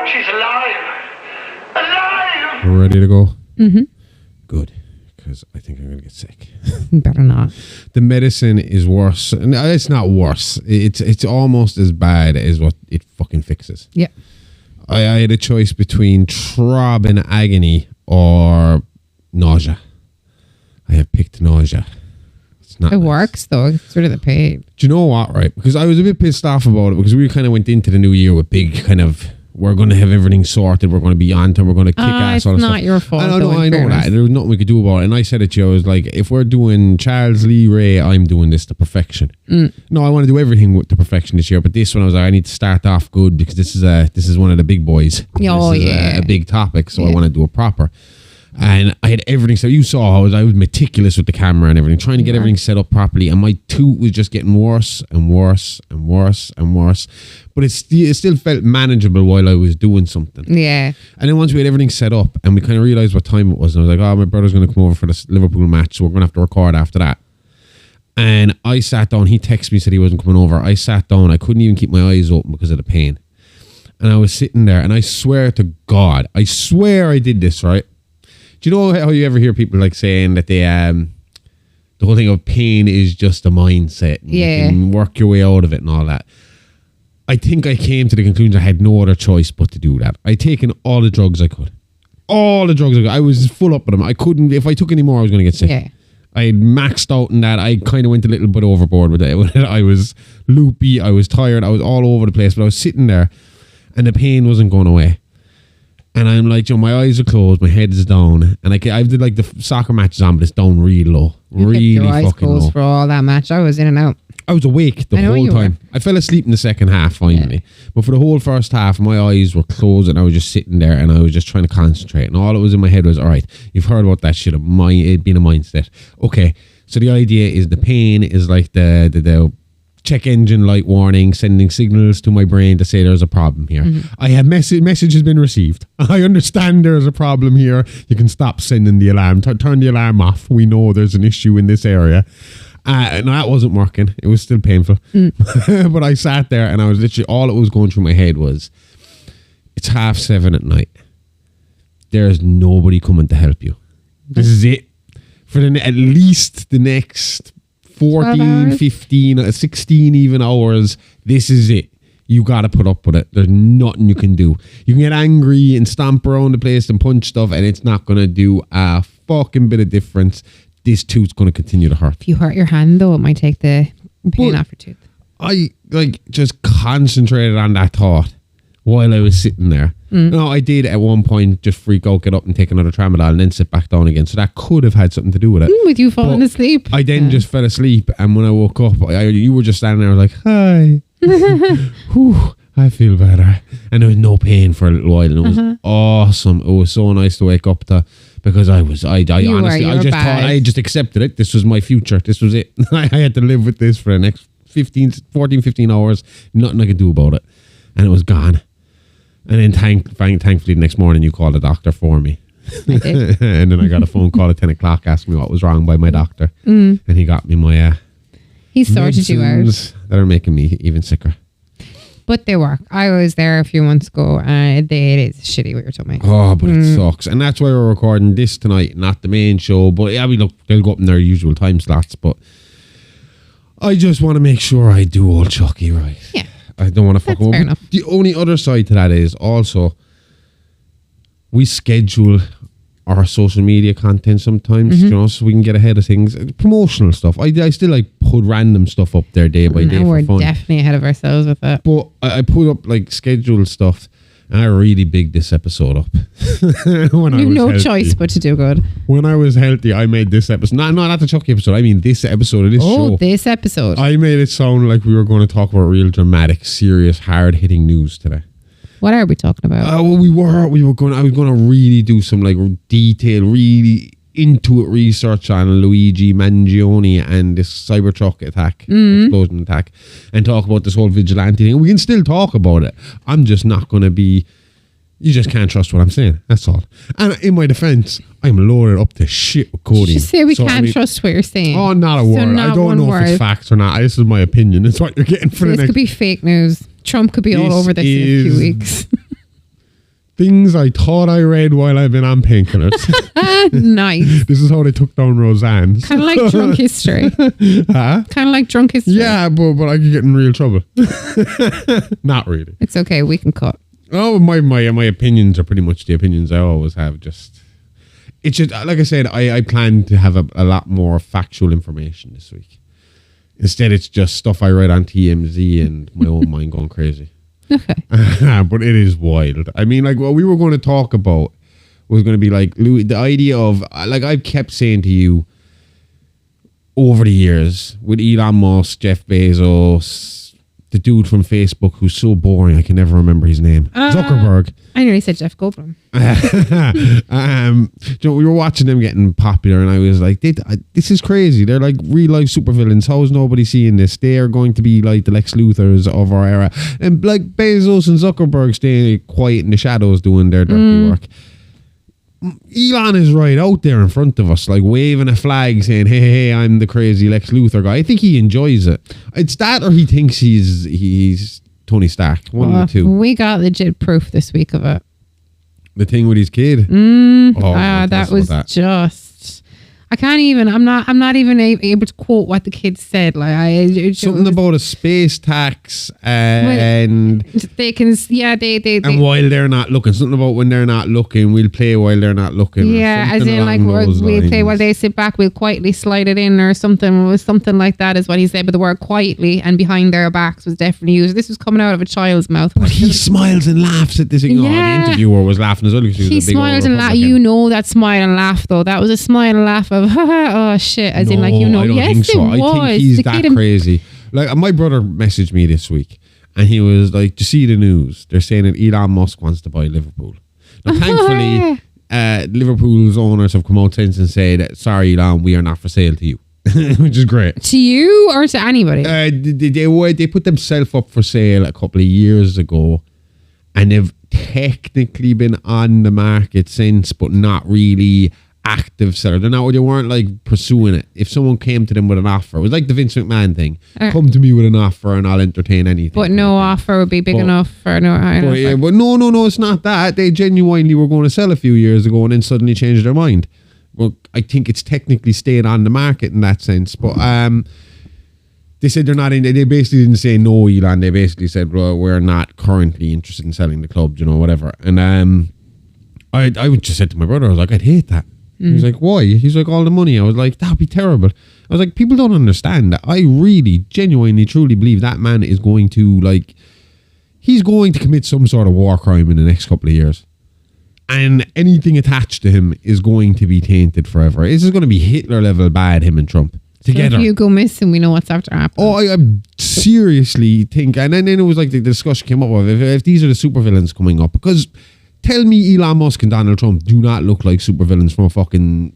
she's alive. Alive! We're ready to go? Mm-hmm. Good. Because I think I'm going to get sick. Better not. The medicine is worse. No, it's not worse. It's almost as bad as what it fucking fixes. Yeah. I had a choice between throbbing agony or nausea. I have picked nausea. It's not It nice. works though. It's rid of the pain. Do you know what, right? Because I was a bit pissed off about it because we kind of went into the new year with big kind of, we're going to have everything sorted, we're going to be on to, we're going to kick ass. It's all not stuff. your fault. I know that. There was nothing we could do about it. And I said it to you, I was like, if we're doing Charles Lee Ray, I'm doing this to perfection. No, I want to do everything with to perfection this year, but this one I was like, I need to start off good because this is one of the big boys. Oh, this is yeah. a big topic, so I want to do it proper. And I had everything. So you saw I was meticulous with the camera and everything, trying to get everything set up properly. And my toot was just getting worse and worse and worse and worse. But it still felt manageable while I was doing something. Yeah. And then once we had everything set up and we kind of realised what time it was, and I was like, oh, my brother's going to come over for this Liverpool match, so we're going to have to record after that. And I sat down. He texted me, said he wasn't coming over. I sat down. I couldn't even keep my eyes open because of the pain. And I was sitting there, and I swear to God, I swear I did this, right? Do you know how you ever hear people like saying that they the whole thing of pain is just a mindset? And Yeah. you can work your way out of it and all that. I think I came to the conclusion I had no other choice but to do that. I'd taken all the drugs I could. All the drugs I could. I was full up with them. I couldn't, if I took any more, I was going to get sick. Yeah. I had maxed out in that. I kind of went a little bit overboard with it. I was loopy. I was tired. I was all over the place. But I was sitting there and the pain wasn't going away. And I'm like, my eyes are closed, my head is down, and I did like the soccer matches on, but it's down really low, You kept really your eyes fucking closed low. for all that match. I was in and out. I was awake the I know whole you time. I fell asleep in the second half finally, but for the whole first half, my eyes were closed, and I was just sitting there, and I was just trying to concentrate. And all that was in my head was, all right, you've heard about that shit, it being a mindset. Okay, so the idea is the pain is like the check engine light warning, sending signals to my brain to say there's a problem here. I have message has been received. I understand there's a problem here. You can stop sending the alarm. Turn the alarm off. We know there's an issue in this area. No, that wasn't working. It was still painful. But I sat there and I was literally, all that was going through my head was, it's 7:30 at night. There's nobody coming to help you. This is it. For at least the next 14, 15, 16 even hours, this is it. You got to put up with it. There's nothing you can do. You can get angry and stomp around the place and punch stuff, and it's not going to do a fucking bit of difference. This tooth's going to continue to hurt. If you hurt your hand though, it might take the pain off your tooth. I just concentrated on that thought while I was sitting there. No, I did at one point just freak out, get up and take another tramadol and then sit back down again. So that could have had something to do with it. With you falling asleep. I then just fell asleep, and when I woke up, you were just standing there. I was like, hi. Whew, I feel better. And there was no pain for a little while, and it was awesome. It was so nice to wake up to, because I honestly, I just thought, I just accepted it. This was my future. This was it. I had to live with this for the next 15 hours. Nothing I could do about it. And it was gone. And then thankfully the next morning you called the doctor for me. I did. And then I got a phone call at 10 o'clock asking me what was wrong by my doctor. And he got me my He sorted you out. medicines that are making me even sicker. But they work. I was there a few months ago and it is shitty what you're telling me. Oh, but it sucks. And that's why we're recording this tonight, not the main show. But yeah, look, they'll go up in their usual time slots. But I just want to make sure I do old Chucky right. Yeah. I don't want to fuck That's fair over. enough. The only other side to that is also we schedule our social media content sometimes, you know, so we can get ahead of things. Promotional stuff. I still like put random stuff up there day by day Now we're for fun. definitely ahead of ourselves with that. But I put up like scheduled stuff, and I really bigged this episode up. When I You've was no healthy. choice but to do good. When I was healthy, I made this episode. No, not the Chucky episode. I mean this episode of this show. This episode. I made it sound like we were going to talk about real dramatic, serious, hard-hitting news today. What are we talking about? Well, I was going to really do some like detailed, really into it research on Luigi Mangione and this Cybertruck attack, explosion attack, and talk about this whole vigilante thing. We can still talk about it. I'm just not going to be. You just can't trust what I'm saying. That's all. And in my defense, I'm loaded up to shit with coding. Just say we can't trust what you're saying. Oh, not a word. I don't know if it's facts or not. This is my opinion. It's what you're getting for the This next. could be fake news. Trump could be all over this in a few weeks. Things I thought I read while I've been on painkillers. Nice. This is how they took down Roseanne's. Kind of like drunk history. Huh? Kind of like drunk history. Yeah, but I could get in real trouble. Not really. It's okay. We can cut. Oh, my opinions are pretty much the opinions I always have. Just it's just like I said. I plan to have a lot more factual information this week. Instead, it's just stuff I read on TMZ and my own mind going crazy. Okay. But it is wild. I mean, like what we were going to talk about was going to be like Louis, the idea of like I've kept saying to you over the years with Elon Musk, Jeff Bezos, the dude from Facebook who's so boring I can never remember his name, Zuckerberg. I nearly said Jeff Goldblum. We were watching them getting popular, and I was like, "This is crazy. They're like real life supervillains. How is nobody seeing this? They are going to be like the Lex Luthors of our era." And like Bezos and Zuckerberg staying quiet in the shadows doing their dirty work. Elon is right out there in front of us, like waving a flag saying, hey, I'm the crazy Lex Luthor guy. I think he enjoys it. It's that, or he thinks he's Tony Stark. One of the two. We got legit proof this week of it. The thing with his kid. That was just. I can't even. I'm not even able to quote what the kid said. Like something about a space tax and they can. Yeah, they. And while they're not looking, something about when they're not looking, we'll play while they're not looking. Yeah, as in like we'll play while they sit back. We'll quietly slide it in or something. It was something like that is what he said. But the word quietly and behind their backs was definitely used. This was coming out of a child's mouth. But he smiles and laughs at this thing. Yeah. Oh, the interviewer was laughing as well. He smiled and laughed. You know that smile and laugh though. That was a smile and laugh of oh shit, as in like I don't think so. It was. I think he's that crazy. Like my brother messaged me this week and he was like, "Do you see the news? They're saying that Elon Musk wants to buy Liverpool." Now thankfully Liverpool's owners have come out since and said, "Sorry Elon, we are not for sale to you." Which is great. To you or to anybody? They put themselves up for sale a couple of years ago and they've technically been on the market since, but not really active seller. They weren't like pursuing it. If someone came to them with an offer, it was like the Vince McMahon thing. Come to me with an offer and I'll entertain anything. But no offer would be big enough for no. But no, it's not that. They genuinely were going to sell a few years ago and then suddenly changed their mind. Well, I think it's technically stayed on the market in that sense. But they said they're not in. They basically didn't say no, Elon. They basically said, well, we're not currently interested in selling the club, whatever. And I just said to my brother, I was like, I'd hate that. He's like, why? He's like, all the money. I was like, that'd be terrible. I was like, people don't understand that. I really, genuinely, truly believe that man is going to, he's going to commit some sort of war crime in the next couple of years. And anything attached to him is going to be tainted forever. This is going to be Hitler level bad, him and Trump. Together. So if you go missing, we know what's after happening. Oh, I seriously think, and then it was like the discussion came up of if these are the supervillains coming up, because tell me Elon Musk and Donald Trump do not look like supervillains from a fucking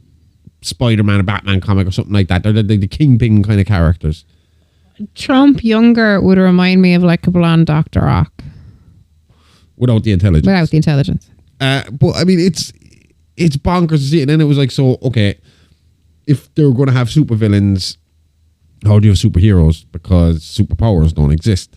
Spider-Man or Batman comic or something like that. They're the Kingpin kind of characters. Trump younger would remind me of like a blonde Dr. Ock. Without the intelligence. But I mean, it's bonkers to see it. And then it was like, so, okay, if they're going to have supervillains, how do you have superheroes? Because superpowers don't exist.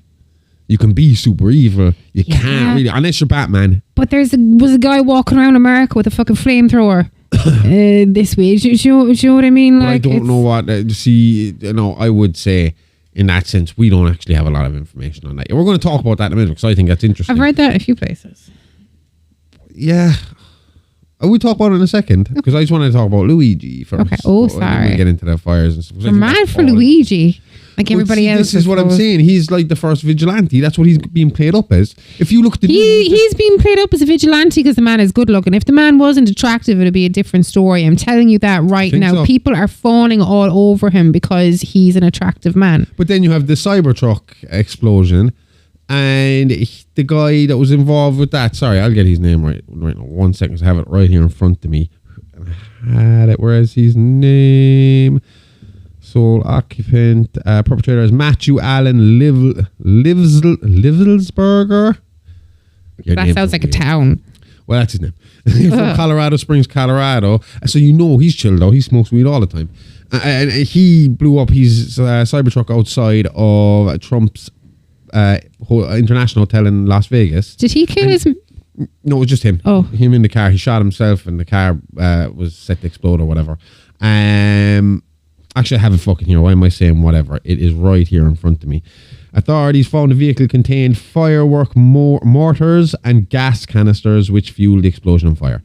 You can be super evil. You can't really, unless you're Batman. But was a guy walking around America with a fucking flamethrower this week. Do you know what I mean? Like, I don't know what. I would say in that sense, we don't actually have a lot of information on that. We're going to talk about that in a minute because I think that's interesting. I've read that a few places. Yeah. We'll talk about it in a second because I just want to talk about Luigi first. Okay. Oh, sorry. We get into the fires and stuff. I'm mad for Luigi. Like everybody else. This is what I'm saying. He's like the first vigilante. That's what he's being played up as. If you look at he's being played up as a vigilante because the man is good looking. If the man wasn't attractive, it'd be a different story. I'm telling you that right now. So. People are fawning all over him because he's an attractive man. But then you have the Cybertruck explosion. And the guy that was involved with that, sorry, I'll get his name right now. 1 second, I have it right here in front of me. Where's his name? Sole occupant, perpetrator is Matthew Allen Livelsberger. That sounds like a town. Well, that's his name. From Colorado Springs, Colorado. So he's chilled out. He smokes weed all the time. And he blew up his Cybertruck outside of Trump's International Hotel in Las Vegas. Did he kill his... No, it was just him. Oh. Him in the car. He shot himself and the car was set to explode or whatever. Actually, I have it fucking here. Why am I saying whatever? It is right here in front of me. Authorities found the vehicle contained firework mortars and gas canisters which fueled the explosion and fire.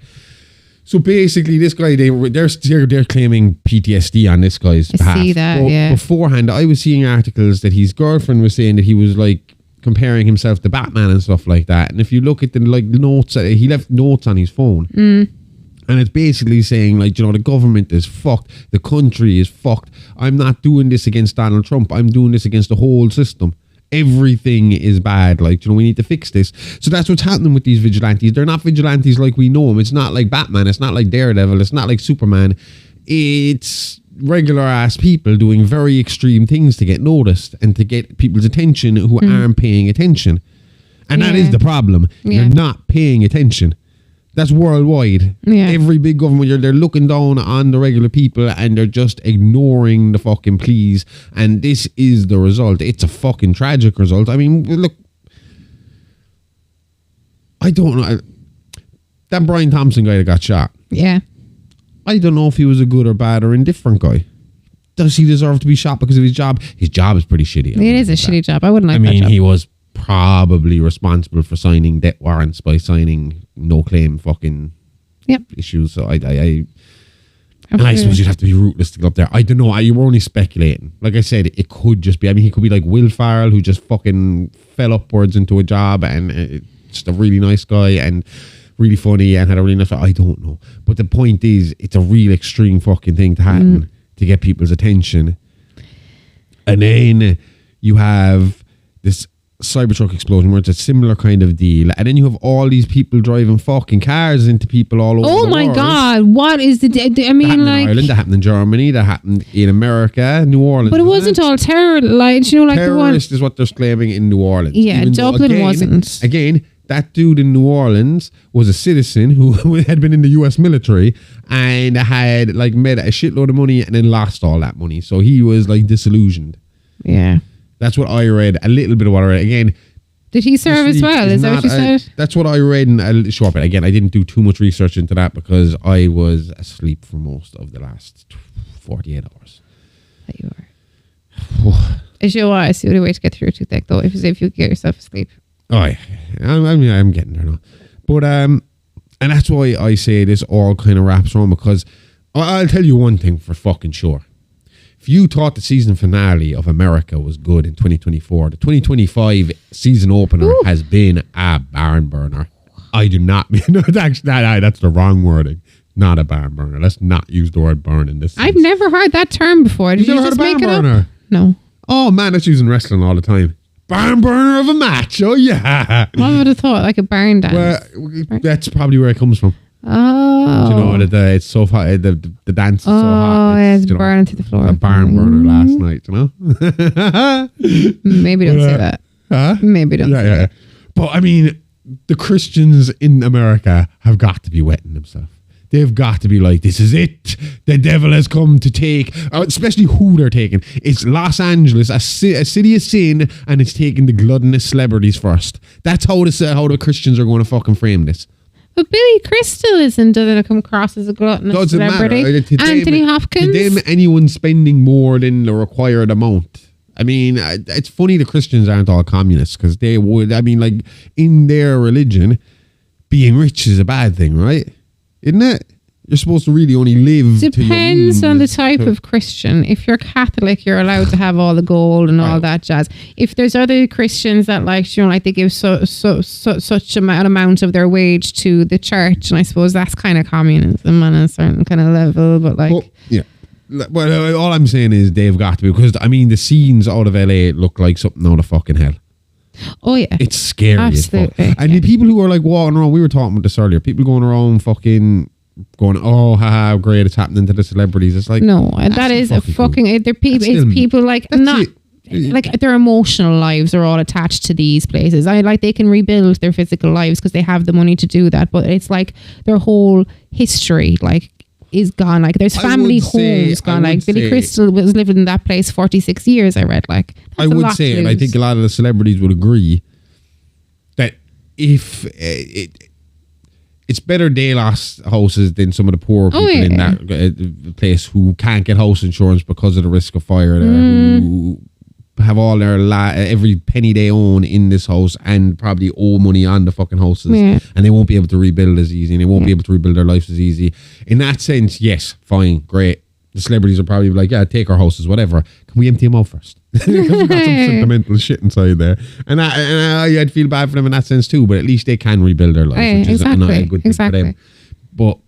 So basically, this guy, they're claiming PTSD on this guy's behalf. I see that, yeah. Beforehand, I was seeing articles that his girlfriend was saying that he was like comparing himself to Batman and stuff like that. And if you look at the like notes, he left notes on his phone. And it's basically saying, like, you know, the government is fucked. The country is fucked. I'm not doing this against Donald Trump. I'm doing this against the whole system. Everything is bad. Like, you know, we need to fix this. So that's what's happening with these vigilantes. They're not vigilantes like we know them. It's not like Batman. It's not like Daredevil. It's not like Superman. It's regular ass people doing very extreme things to get noticed and to get people's attention who aren't paying attention. And that is the problem. You're not paying attention. That's worldwide. Yeah. Every big government, they're looking down on the regular people and they're just ignoring the fucking pleas. And this is the result. It's a fucking tragic result. I mean, look, I don't know. That Brian Thompson guy that got shot. Yeah. I don't know if he was a good or bad or indifferent guy. Does he deserve to be shot because of his job? His job is pretty shitty. It is a shitty job. I wouldn't like that job. He was probably responsible for signing debt warrants by signing no claim fucking issues. So I suppose you'd have to be ruthless to go up there. I don't know. You were only speculating. Like I said, it could just be. I mean, he could be like Will Farrell, who just fucking fell upwards into a job and just a really nice guy and really funny and had a really nice. I don't know. But the point is, it's a real extreme fucking thing to happen to get people's attention. And then you have this Cybertruck explosion where it's a similar kind of deal, and then you have all these people driving fucking cars into people all over the world. Oh my god, what is I mean, that like in Ireland, that happened in Germany, that happened in America, New Orleans. But it wasn't all terror, like, you know, like terrorist is what they're claiming in New Orleans. Yeah, Dublin wasn't. Again, that dude in New Orleans was a citizen who had been in the US military and had like made a shitload of money and then lost all that money. So he was like disillusioned. Yeah. That's what I read. A little bit of what I read. Again, did he serve as well? Is that what you said? That's what I read in a short bit. Again, I didn't do too much research into that because I was asleep for most of the last 48 hours. That you were. Is you what? It's the only way to get through your toothache, though, if you get yourself asleep. Oh, yeah. I'm getting there now. But, and that's why I say this all kind of wraps around, because I'll tell you one thing for fucking sure. If you thought the season finale of America was good in 2024, the 2025 season opener has been a barn burner. I do not mean that's the wrong wording. Not a barn burner. Let's not use the word burn in this sense. I've never heard that term before. Did you never just heard make a barn it burner? up? No. Oh man, that's used in wrestling all the time. Barn burner of a match. Oh yeah. What would have thought? Like a barn dance. Well, that's probably where it comes from. Oh. Do you know that it's so hot? The dance is so hot. It's burning to the floor. A barn burner last night. You know. Maybe don't say that. Huh? Maybe don't. Say that. But I mean, the Christians in America have got to be wetting themselves. They've got to be like, this is it. The devil has come to take, especially who they're taking. It's Los Angeles, a city of sin, and it's taking the gluttonous celebrities first. That's how the Christians are going to fucking frame this. But Billy Crystal doesn't come across as a gluttonous celebrity. Matter. Anthony Hopkins. To them, anyone spending more than the required amount. I mean, it's funny the Christians aren't all communists, because they would, I mean, like, in their religion, being rich is a bad thing, right? Isn't it? You're supposed to really only live. Depends on the type of Christian. If you're Catholic, you're allowed to have all the gold and all that jazz. If there's other Christians that like they give such amount of their wage to the church, and I suppose that's kind of communism on a certain kind of level. But like, well, yeah. Well, all I'm saying is they've got to be, because I mean the scenes out of LA look like something out of fucking hell. Oh yeah, it's scary. Absolutely. As fuck. And the people who are like walking around, we were talking about this earlier, people going around fucking going, oh haha, great, it's happening to the celebrities. It's like, no, that is a fucking they're people. It's people like not like their emotional lives are all attached to these places. They can rebuild their physical lives because they have the money to do that, but it's like their whole history is gone. Like there's family homes gone. Like Billy Crystal was living in that place 46 years. I read I would say, and I think a lot of the celebrities would agree that if it's better they lost houses than some of the poor people in that place who can't get house insurance because of the risk of fire there, who have all their every penny they own in this house and probably owe money on the fucking houses, and they won't be able to rebuild as easy, and they won't be able to rebuild their lives as easy. In that sense, yes, fine, great. The celebrities are probably like, yeah, take our houses, whatever. Can we empty them out first? Because we've got some sentimental shit inside there, and I'd feel bad for them in that sense too. But at least they can rebuild their lives, which is not a good thing for them. But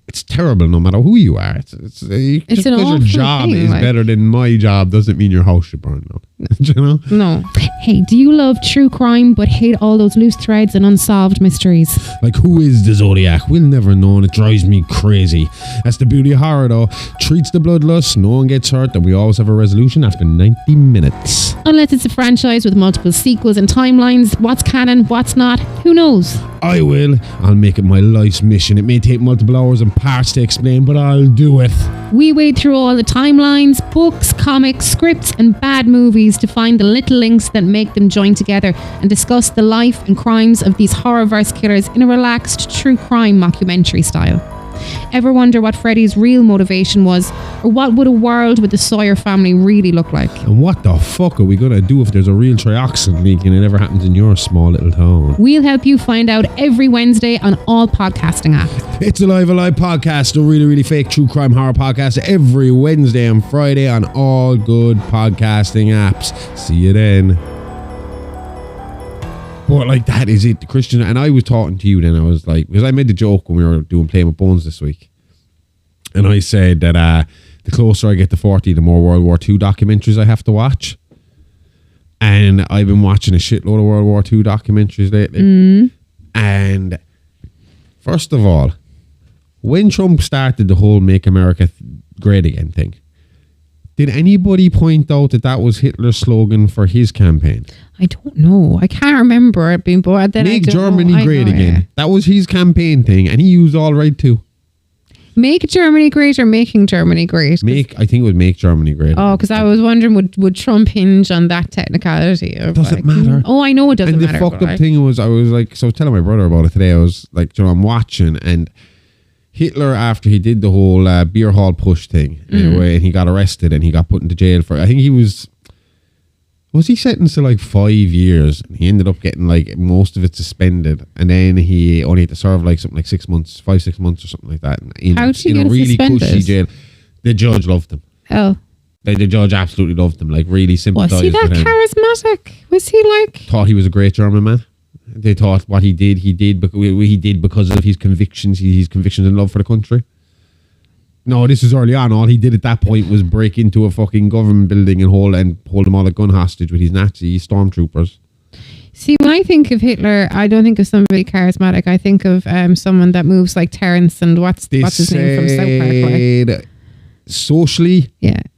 it's terrible no matter who you are. It's just because your job is better than my job doesn't mean your house should burn down. Do you know? No. Hey, do you love true crime but hate all those loose threads and unsolved mysteries? Like, who is the Zodiac? We'll never know, and it drives me crazy. That's the beauty of horror, though. Treats the bloodlust, no one gets hurt, and we always have a resolution after 90 minutes. Unless it's a franchise with multiple sequels and timelines, what's canon, what's not, who knows? I will. I'll make it my life's mission. It may take multiple hours and parts to explain, but I'll do it. We wade through all the timelines, books, comics, scripts, and bad movies to find the little links that make them join together and discuss the life and crimes of these Horrorverse killers in a relaxed true crime mockumentary style. Ever wonder what Freddy's real motivation was, or what would a world with the Sawyer family really look like? And what the fuck are we gonna do if there's a real trioxin leak and it ever happens in your small little town? We'll help you find out every Wednesday on all podcasting apps. It's Alive podcast, a really, really fake true crime horror podcast every Wednesday and Friday on all good podcasting apps. See you then. But like, that is it, Christian. And I was talking to you then, I was like, because I made the joke when we were doing Playing with Bones this week, and I said that the closer I get to 40, the more World War II documentaries I have to watch. And I've been watching a shitload of World War II documentaries lately. And first of all, when Trump started the whole Make America Great Again thing, did anybody point out that that was Hitler's slogan for his campaign? I don't know. I can't remember it being, but then Make Germany great again. Yeah. That was his campaign thing, and he used all right too. Make Germany great or making Germany great? I think it would make Germany great. Oh, because I was wondering, would Trump hinge on that technicality? Doesn't matter. Oh, I know it doesn't matter. And the fucked up thing was, I was telling my brother about it today. I was like, you know, I'm watching, and Hitler, after he did the whole beer hall push thing, anyway, and he got arrested and he got put into jail for, I think he was he sentenced to like 5 years, and he ended up getting like most of it suspended, and then he only had to serve like something like 6 months, 5-6 months or something like that. How'd he get really suspended? cushy jail. The judge loved him. Oh. The judge absolutely loved him, like really sympathized was he that with him. charismatic? Was he like... Thought he was a great German man. They thought what he did because of his convictions and love for the country. No, this is early on. All he did at that point was break into a fucking government building and hold them all a gun hostage with his Nazi stormtroopers. See, when I think of Hitler, I don't think of somebody charismatic. I think of someone that moves like Terrence and what's his name from South Park? Like? Socially,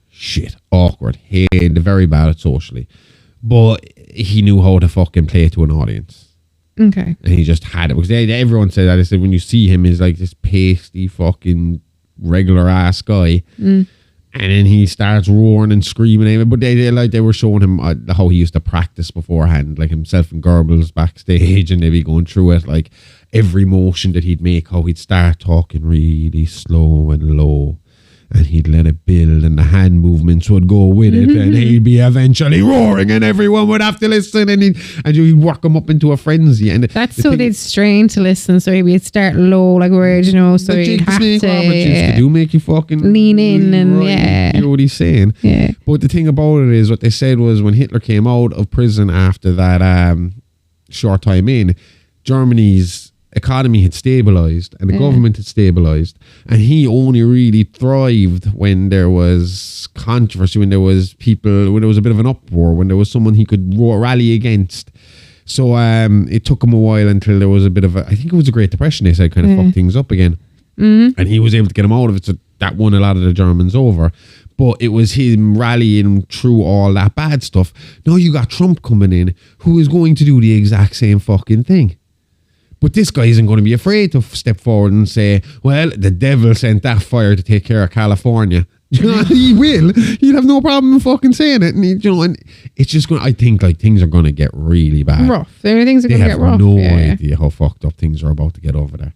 shit, awkward. Hated, very bad at socially, but he knew how to fucking play to an audience. Okay. And he just had it, because everyone said that. They said when you see him, he's like this pasty fucking regular ass guy, and then he starts roaring and screaming. But they were showing him how he used to practice beforehand, like himself and Goebbels backstage, and they'd be going through it, like every motion that he'd make, how he'd start talking really slow and low, and he'd let it build, and the hand movements would go with it, and he'd be eventually roaring, and everyone would have to listen, and he'd work them up into a frenzy. And that's so they'd strain to listen, so he'd start low, like where, you know, so he'd have to do make you fucking lean in and hear what he's saying. Yeah. But the thing about it is, what they said was, when Hitler came out of prison after that short time in, Germany's economy had stabilized and the government had stabilized, and he only really thrived when there was controversy, when there was a bit of an uproar, when there was someone he could rally against. So it took him a while until there was a bit of I think it was the Great Depression, they said, kind of fucked things up again, and he was able to get him out of it, so that won a lot of the Germans over. But it was him rallying through all that bad stuff. Now you got Trump coming in, who is going to do the exact same fucking thing. But this guy isn't going to be afraid to step forward and say, well, the devil sent that fire to take care of California. You know, he will. He'd have no problem fucking saying it. And, and it's just going to, I think, like, things are going to get really bad. Rough. Things are going to get rough. They have no idea how fucked up things are about to get over there.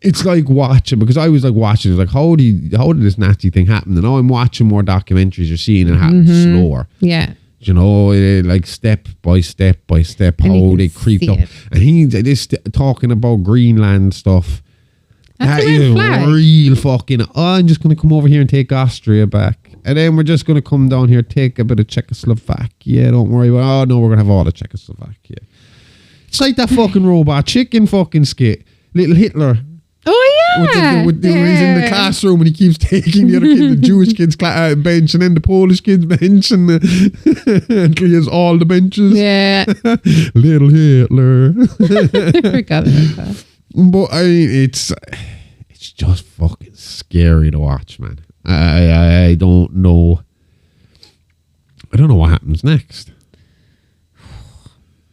It's like watching, because I was like watching, it's like, how did this Nazi thing happen? And now I'm watching more documentaries, you're seeing it happen slower. Yeah. You know, like step by step, how they creeped up. it. And he's talking about Greenland stuff. That's That a red is flag. real fucking, I'm just going to come over here and take Austria back. And then we're just going to come down here, take a bit of Czechoslovakia. Don't worry about, oh no, we're going to have all the Czechoslovakia. It's like that fucking robot chicken fucking skit. Little Hitler. Oh yeah. He's in the classroom and he keeps taking the other kids, the Jewish kids bench and then the Polish kids bench and until he has all the benches. Yeah. Little Hitler. I forgot about that. But I mean, it's just fucking scary to watch, man. I don't know. I don't know what happens next.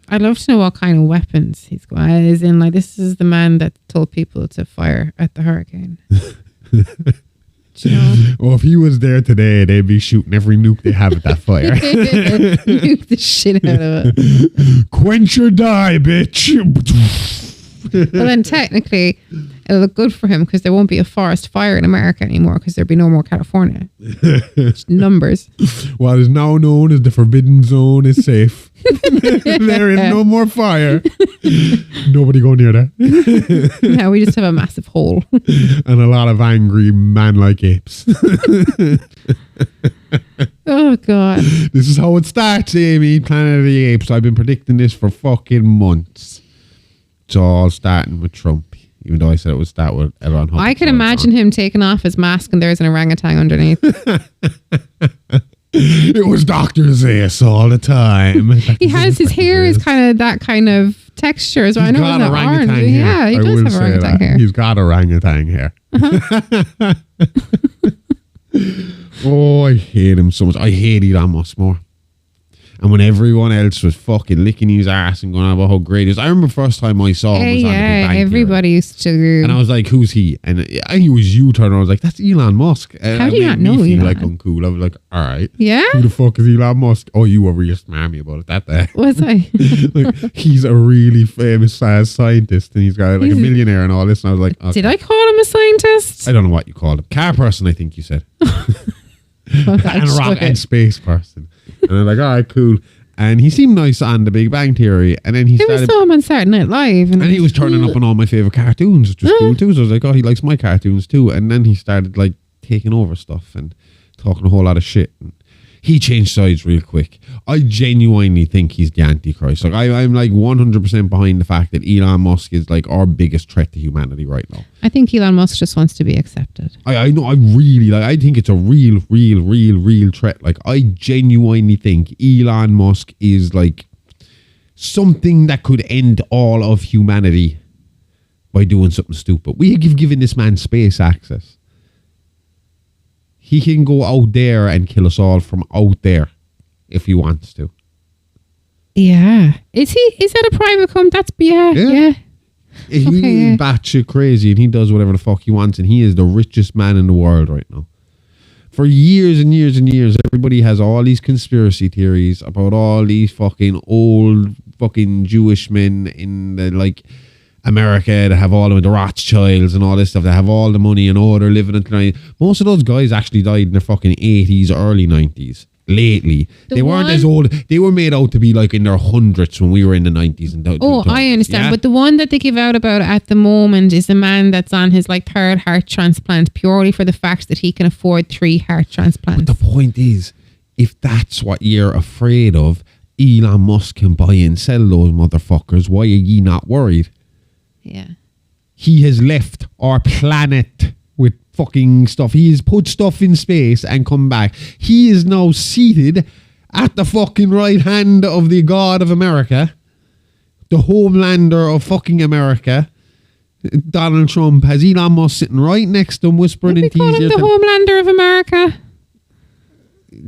I'd love to know what kind of weapons he's got. As in, like, this is the man that told people to fire at the hurricane. Do you know? Well, if he was there today, they'd be shooting every nuke they have at that fire. Nuke the shit out of it. Quench or die, bitch. Well, then technically, it'll look good for him because there won't be a forest fire in America anymore because there'll be no more California. Numbers. What is now known as the Forbidden Zone is safe. There is no more fire. Nobody go near that. Now we just have a massive hole. And a lot of angry man-like apes. Oh, God. This is how it starts, Amy. Planet of the Apes. I've been predicting this for fucking months. It's all starting with Trump. Even though I said it would start with Elon Musk. I can imagine him taking off his mask and there's an orangutan underneath. It was Dr. Zeus all the time. He has his hair is kind of that kind of texture as well. I know it's not orange. Hair. Yeah, he does have orangutan hair. He's got orangutan hair. Oh, I hate him so much. I hate Elon Musk more. And when everyone else was fucking licking his ass and going on about how great he is. I remember the first time I saw him was on the Big Bang everybody Theory. Used to. And I was like, who's he? And he was U-turn. I was like, that's Elon Musk. How do you not know me feel Elon? like uncool. I was like, all right. Yeah? Who the fuck is Elon Musk? Oh, you were really smarmy about it that day. Was I? Like, he's a really famous scientist and he's got like a millionaire and all this. And I was like, okay. Did I call him a scientist? I don't know what you called him. Car person, I think you said. And rock and space person. And I'm like, all right, cool. And he seemed nice on the Big Bang Theory. And then he We saw him on Saturday Night Live. and he was turning up on all my favourite cartoons, which was cool too. So I was like, oh, he likes my cartoons too. And then he started like taking over stuff and talking a whole lot of shit. And he changed sides real quick. I genuinely think he's the Antichrist. Like I'm like 100% behind the fact that Elon Musk is like our biggest threat to humanity right now. I think Elon Musk just wants to be accepted. I know. I really like. I think it's a real threat. Like I genuinely think Elon Musk is like something that could end all of humanity by doing something stupid. We have given this man space access. He can go out there and kill us all from out there if he wants to. Yeah. Is that a private company? That's yeah. He's batshit crazy and he does whatever the fuck he wants and he is the richest man in the world right now. For years and years and years, everybody has all these conspiracy theories about all these fucking old fucking Jewish men in the like America that have all of the Rothschilds and all this stuff, that have all the money and they're living until most of those guys actually died in their fucking 80s, early 90s. Lately, they weren't as old. They were made out to be like in their hundreds when we were in the 90s. And I understand. Yeah? But the one that they give out about at the moment is the man that's on his like third heart transplant purely for the fact that he can afford 3 heart transplants. But the point is, if that's what you're afraid of, Elon Musk can buy and sell those motherfuckers. Why are ye not worried? Yeah. He has left our planet with fucking stuff. He has put stuff in space and come back. He is now seated at the fucking right hand of the God of America, the homelander of fucking America. Donald Trump has Elon Musk sitting right next to him, whispering into his ear. The homelander of America.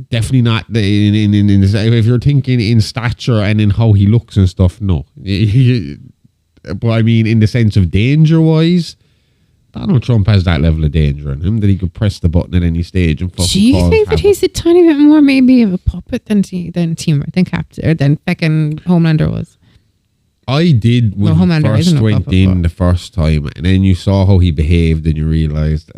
Definitely not. If you're thinking in stature and in how he looks and stuff, no. But I mean, in the sense of danger-wise, Donald Trump has that level of danger in him that he could press the button at any stage and fucking. Do you think that he's a tiny bit more maybe of a puppet than fucking Homelander was? I did when he first went in the first time, and then you saw how he behaved, and you realised,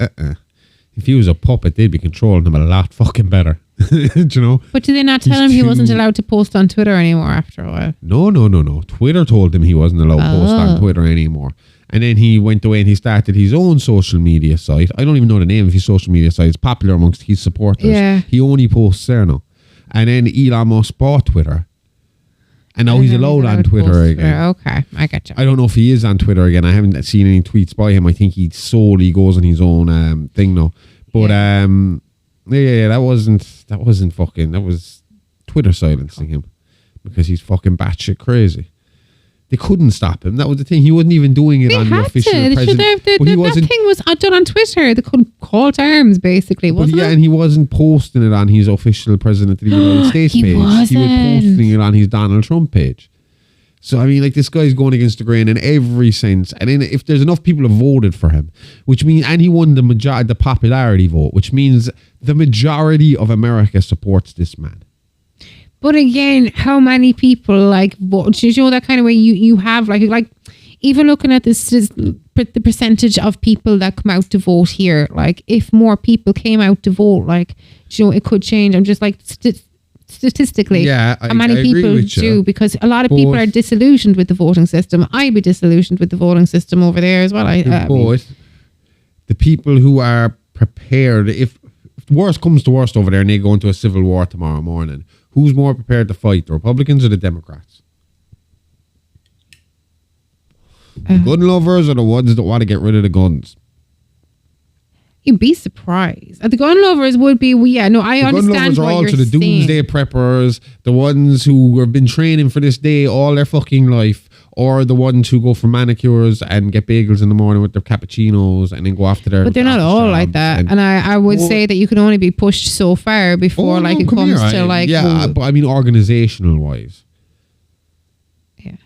if he was a puppet, they'd be controlling him a lot fucking better. Do you know? But did they not tell him he wasn't allowed to post on Twitter anymore after a while? No. Twitter told him he wasn't allowed to post on Twitter anymore. And then he went away and he started his own social media site. I don't even know the name of his social media site. It's popular amongst his supporters. Yeah. He only posts there now. And then Elon Musk bought Twitter. And now he's allowed on Twitter again. Okay, I get you. I don't know if he is on Twitter again. I haven't seen any tweets by him. I think he solely goes on his own thing now. But that was Twitter silencing him because he's fucking batshit crazy. They couldn't stop him. That was the thing. He wasn't even doing it on the official president. That thing was done on Twitter. They couldn't call to arms, basically, wasn't it? Yeah, and he wasn't posting it on his official president of the United States page. He was posting it on his Donald Trump page. So, I mean, like, this guy's going against the grain in every sense. And then if there's enough people who voted for him, which means, and he won the popularity vote, which means the majority of America supports this man. But again, how many people like vote? You know, that kind of way you have like even looking at this, the percentage of people that come out to vote here, like if more people came out to vote, like, you know, it could change. I'm just like statistically, how many people do, because a lot of people are disillusioned with the voting system. I'd be disillusioned with the voting system over there as well. But the people who are prepared, if worst comes to worst over there and they go into a civil war tomorrow morning, who's more prepared to fight, the Republicans or the Democrats? The gun lovers are the ones that want to get rid of the guns. You'd be surprised. The gun lovers would be, I understand what you're saying. The gun lovers are also the doomsday preppers, the ones who have been training for this day all their fucking life, or the ones who go for manicures and get bagels in the morning with their cappuccinos and then go after their... But they're not all like that. And I would say that you can only be pushed so far before it comes to like... Yeah, but I mean organizational wise. Yeah.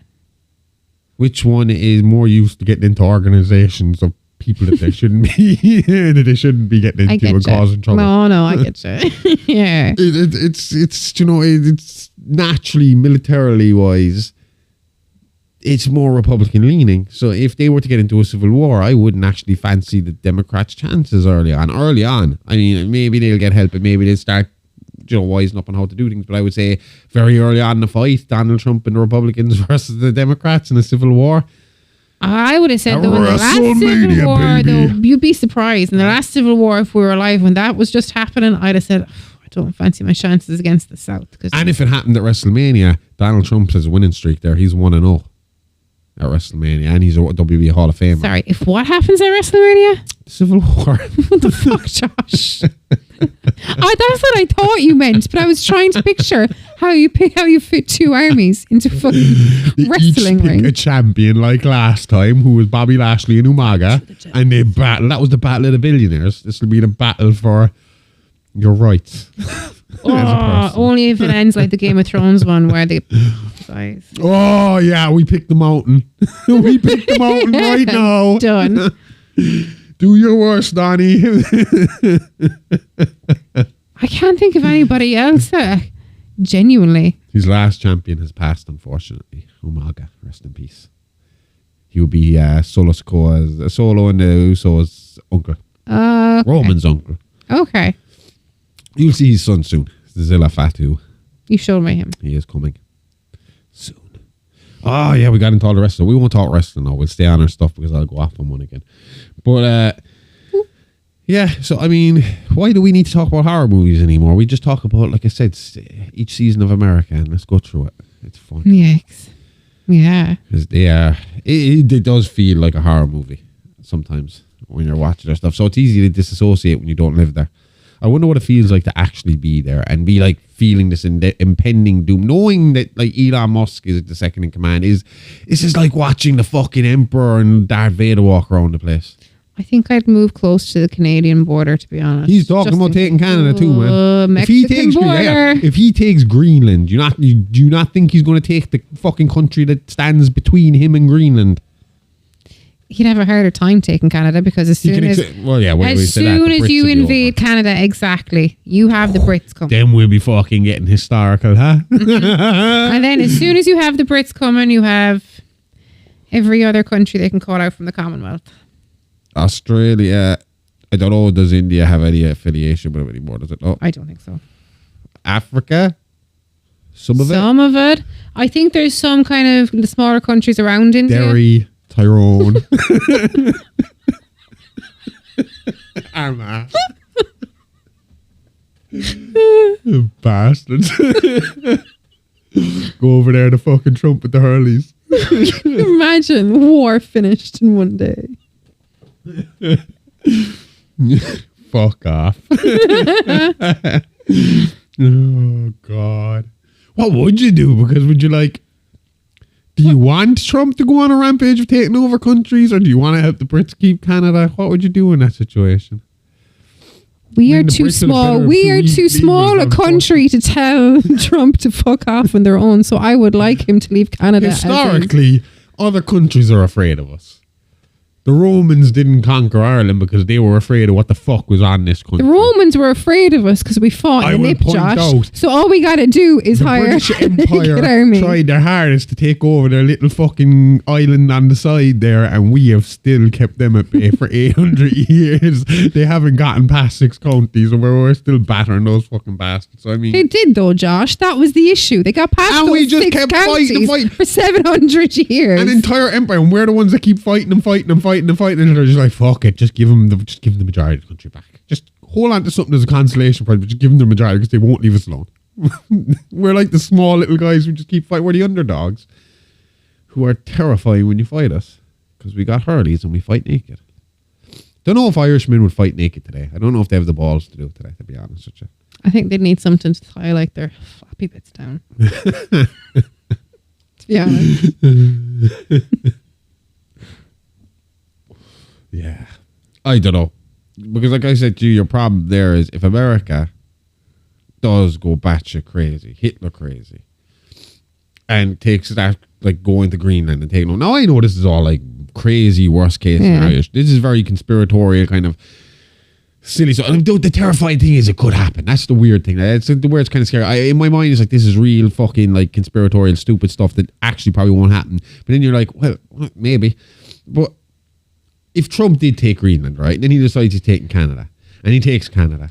Which one is more used to getting into organizations of people that they shouldn't be that they shouldn't be getting into and causing trouble? No, I get you. Yeah. It's you know, it's naturally militarily wise, it's more Republican leaning. So if they were to get into a civil war, I wouldn't actually fancy the Democrats' chances early on. I mean, maybe they'll get help, and maybe they'll start, you know, wising up on how to do things. But I would say very early on in the fight, Donald Trump and the Republicans versus the Democrats in a civil war. I would have said though in the last civil war, though, you'd be surprised. In the last civil war, if we were alive when that was just happening, I'd have said, I don't fancy my chances against the South. And if it happened at WrestleMania, Donald Trump has a winning streak there. He's 1-0 at WrestleMania, and he's a WWE Hall of Famer. Sorry, if what happens at WrestleMania? Civil War. What the fuck, Josh? That's what I thought you meant, but I was trying to picture how you fit two armies into fucking wrestling ring. A champion like last time, who was Bobby Lashley and Umaga, and they battle. That was the battle of the billionaires. This will be the battle for your rights. Only if it ends like the Game of Thrones one where they guys. Oh yeah, we picked the mountain. We picked the mountain right now. Done. Do your worst, Donnie. I can't think of anybody else. Genuinely. His last champion has passed, unfortunately. Umaga, rest in peace. He would be Solo and the Usos' uncle. Okay. Roman's uncle. Okay. You'll see his son soon. Zilla Fatu. You showed me him. He is coming soon. Oh yeah, we got into all the rest of it. We won't talk wrestling now. We'll stay on our stuff because I'll go off on one again. But yeah, so I mean, why do we need to talk about horror movies anymore? We just talk about, like I said, each season of America, and let's go through it. It's fun. Yikes. Yeah. Because it does feel like a horror movie sometimes when you're watching their stuff. So it's easy to disassociate when you don't live there. I wonder what it feels like to actually be there and be like feeling this impending doom, knowing that like Elon Musk is the second in command. This is like watching the fucking Emperor and Darth Vader walk around the place. I think I'd move close to the Canadian border, to be honest. He's talking about taking Canada too, man. Mexican border. If he takes Greenland, do you not think he's going to take the fucking country that stands between him and Greenland? He'd have a harder time taking Canada because as soon as you invade Canada, exactly, you have the Brits come. Then we'll be fucking getting historical, huh? And then as soon as you have the Brits coming, you have Every other country they can call out from the Commonwealth. Australia. I don't know. Does India have any affiliation with it anymore? Does it? Oh, I don't think so. Africa. Some of it. I think there's some kind of the smaller countries around India. Derry, Tyrone. Armagh. Bastards. Go over there to fucking Trump with the Hurleys. Imagine war finished in one day. Fuck off. Oh God. What would you do? Because would you do you want Trump to go on a rampage of taking over countries, or do you want to help the Brits keep Canada? What would you do in that situation? We are too small. We are too small a country to tell Trump to fuck off on their own. So I would like him to leave Canada. Historically, other countries are afraid of us. The Romans didn't conquer Ireland because they were afraid of what the fuck was on this country. The Romans were afraid of us because we fought in the lip, Josh. So all we got to do is hire British a Empire army. Tried their hardest to take over their little fucking island on the side there, and we have still kept them at bay for 800 years. They haven't gotten past 6 counties, and we're still battering those fucking bastards. So, I mean, they did though, Josh. That was the issue. They got past and those we just 6 kept counties fighting for 700 years. An entire empire, and we're the ones that keep fighting, and they're just like, fuck it, just give them the majority of the country back. Just hold on to something as a consolation prize, but just give them the majority because they won't leave us alone. We're like the small little guys who just keep fighting. We're the underdogs who are terrifying when you fight us because we got Hurleys and we fight naked. Don't know if Irishmen would fight naked today. I don't know if they have the balls to do it today, to be honest with you. I think they'd need something to tie like their floppy bits down. To be honest. Yeah. I don't know. Because like I said to you, your problem there is if America does go batshit crazy, Hitler crazy, and takes that, like going to Greenland and taking on. Now I know this is all like crazy worst case scenarios. This is very conspiratorial kind of silly. So the terrifying thing is it could happen. That's the weird thing. It's the where it's kind of scary. In my mind, it's like this is real fucking like conspiratorial stupid stuff that actually probably won't happen. But then you're like, well, maybe. But if Trump did take Greenland, right, then he decides he's taking Canada, and he takes Canada,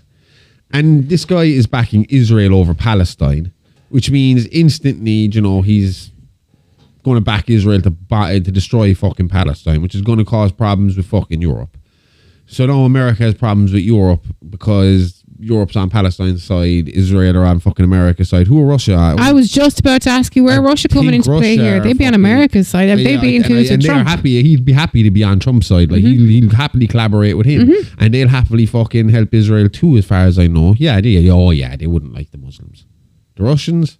and this guy is backing Israel over Palestine, which means instantly, you know, he's going to back Israel to destroy fucking Palestine, which is going to cause problems with fucking Europe. So now America has problems with Europe because Europe's on Palestine's side, Israel are on fucking America's side. Who are Russia? I was just about to ask you where Russia coming into play here. They'd be on America's side. They'd be included and Trump. They're happy. He'd be happy to be on Trump's side. Like he'll happily collaborate with him, and they'll happily fucking help Israel too, as far as I know. Yeah, they wouldn't like the Muslims. The Russians.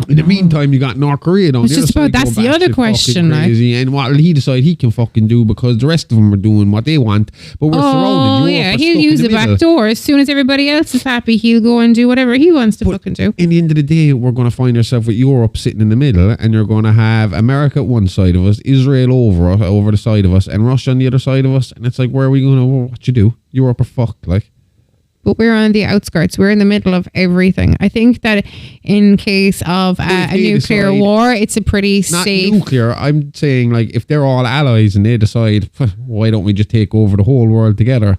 In the meantime, you got North Korea down there. That's the other question. Crazy, and what will he decide he can fucking do because the rest of them are doing what they want, but we're surrounded. Oh yeah, he'll use the back door. As soon as everybody else is happy, he'll go and do whatever he wants to fucking do. In the end of the day, we're going to find ourselves with Europe sitting in the middle, and you're going to have America at one side of us, Israel over the side of us, and Russia on the other side of us. And it's like, where are we going to? What you do? Europe are fucked, like. But we're on the outskirts. We're in the middle of everything. I think that in case of a nuclear war, it's a pretty safe... Not nuclear. I'm saying, like, if they're all allies and they decide, why don't we just take over the whole world together?